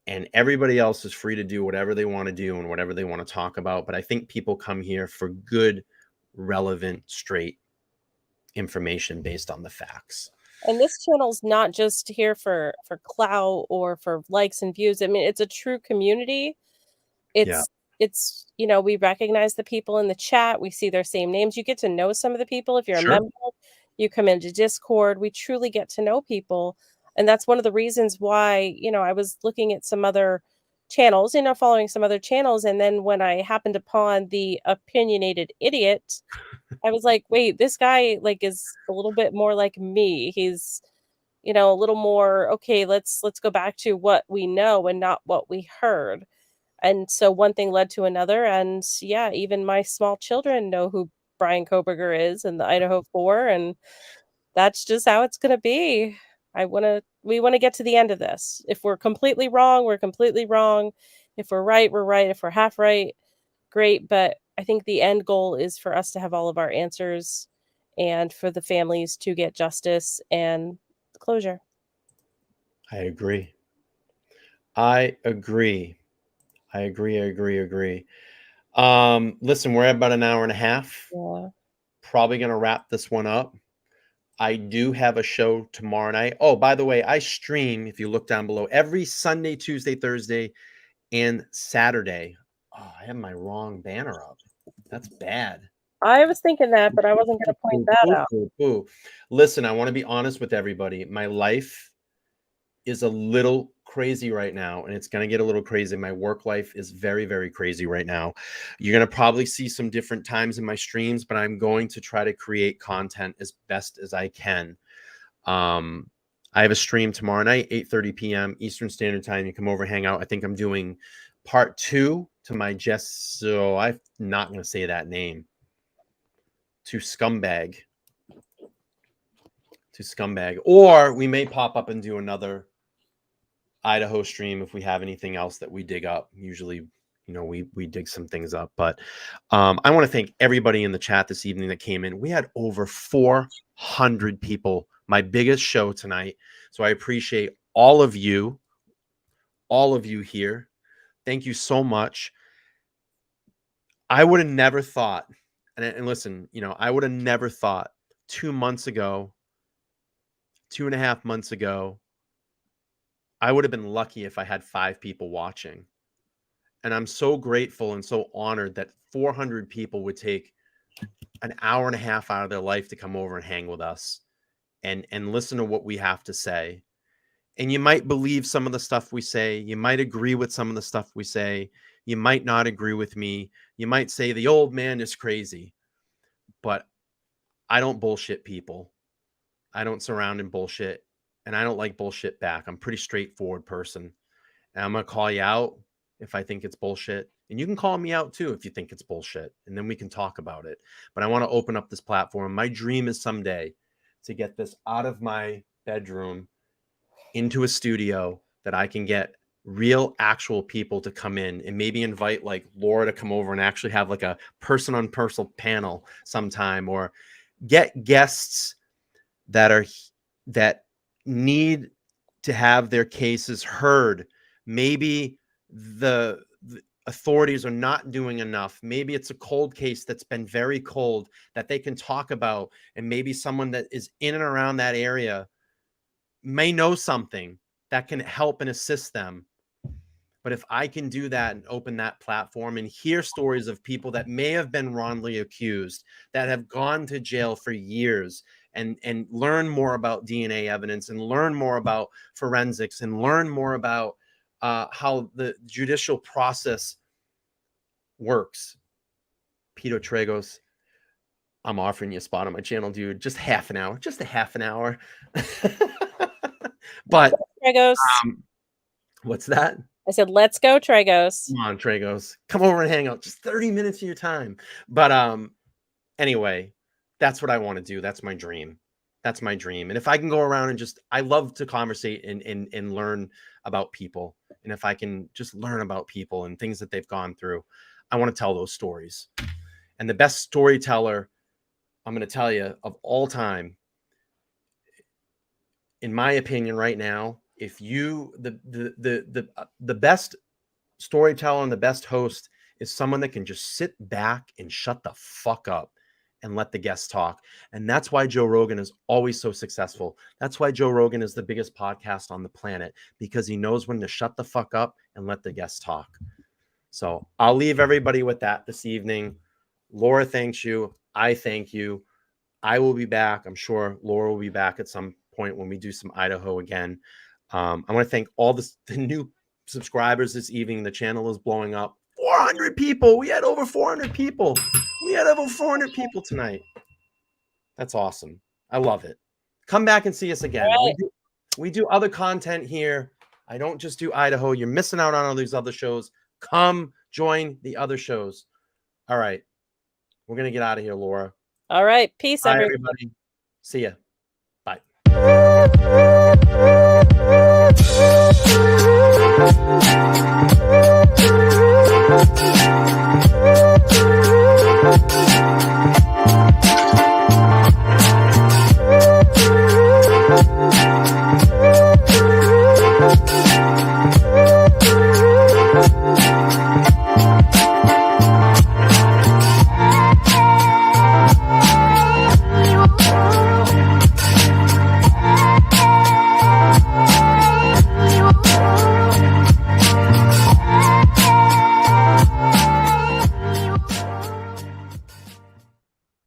Speaker 2: and everybody else is free to do whatever they want to do and whatever they want to talk about. But I think people come here for good, relevant, straight information based on the facts.
Speaker 3: And this channel's not just here for clout or for likes and views. I mean, it's a true community. It's, you know, we recognize the people in the chat. We see their same names. You get to know some of the people. If you're a member, you come into Discord. We truly get to know people. And that's one of the reasons why, you know, I was looking at some other channels, you know, following some other channels. And then when I happened upon the Opinionated Idiot, I was like, wait, this guy like is a little bit more like me. He's, you know, a little more, okay, let's go back to what we know and not what we heard. And so one thing led to another. And yeah, even my small children know who Bryan Kohberger is and the Idaho 4. And that's just how it's going to be. We want to get to the end of this. If we're completely wrong, we're completely wrong. If we're right, we're right. If we're half right, great. But I think the end goal is for us to have all of our answers and for the families to get justice and closure.
Speaker 2: I agree. Listen, we're at about an hour and a half.
Speaker 3: Yeah.
Speaker 2: Probably going to wrap this one up. I do have a show tomorrow night. Oh, by the way, I stream, if you look down below, every Sunday, Tuesday, Thursday, and Saturday. Oh, I have my wrong banner up. That's bad.
Speaker 3: I was thinking that, but I wasn't going to point that out.
Speaker 2: Listen, I want to be honest with everybody. My life is a little crazy right now, and it's going to get a little crazy. My work life is very, very crazy right now. You're going to probably see some different times in my streams, but I'm going to try to create content as best as I can. I have a stream tomorrow night, 8:30 p.m. Eastern Standard Time. You come over, hang out. I think I'm doing part 2 to my so I'm not going to say that name. To Scumbag. Or we may pop up and do another Idaho stream if we have anything else that we dig up. Usually, you know, we dig some things up. But I want to thank everybody in the chat this evening that came in. We had over 400 people, my biggest show tonight. So I appreciate all of you here. Thank you so much. I would have never thought, and listen, you know, I would have never thought 2 months ago, 2.5 months ago, I would have been lucky if I had 5 people watching. And I'm so grateful and so honored that 400 people would take an hour and a half out of their life to come over and hang with us and listen to what we have to say. And you might believe some of the stuff we say. You might agree with some of the stuff we say. You might not agree with me. You might say the old man is crazy. But I don't bullshit people. I don't surround in bullshit. And I don't like bullshit back. I'm a pretty straightforward person. And I'm going to call you out if I think it's bullshit. And you can call me out too if you think it's bullshit. And then we can talk about it. But I want to open up this platform. My dream is someday to get this out of my bedroom into a studio that I can get real actual people to come in and maybe invite like Laura to come over and actually have like a person on person panel sometime, or get guests that need to have their cases heard. Maybe the authorities are not doing enough. Maybe it's a cold case that's been very cold that they can talk about. And maybe someone that is in and around that area may know something that can help and assist them. But if I can do that and open that platform and hear stories of people that may have been wrongly accused, that have gone to jail for years, and learn more about DNA evidence and learn more about forensics and learn more about how the judicial process works. Peter Tragos, I'm offering you a spot on my channel, dude. Just half an hour. Just a half an hour. But
Speaker 3: Tragos.
Speaker 2: What's that?
Speaker 3: I said, let's go, Tragos.
Speaker 2: Come on, Tragos. Come over and hang out. Just 30 minutes of your time. But anyway, that's what I want to do. That's my dream. That's my dream. And if I can go around and I love to conversate and learn about people. And if I can just learn about people and things that they've gone through, I want to tell those stories. And the best storyteller, I'm going to tell you, of all time, in my opinion right now, if you, the best storyteller and the best host is someone that can just sit back and shut the fuck up and let the guests talk. And that's why Joe Rogan is always so successful. That's why Joe Rogan is the biggest podcast on the planet, because he knows when to shut the fuck up and let the guests talk. So I'll leave everybody with that this evening. Laura thanks you. I thank you. I will be back. I'm sure Laura will be back at some point when we do some Idaho again. I want to thank all the new subscribers this evening. The channel is blowing up. 400 people. We had over 400 people. We had over 400 people tonight. That's awesome. I love it. Come back and see us again. Right. We do other content here. I don't just do Idaho. You're missing out on all these other shows. Come join the other shows. All right. We're going to get out of here, Laura.
Speaker 3: All right. Peace,
Speaker 2: Bye, everybody. See ya. Bye.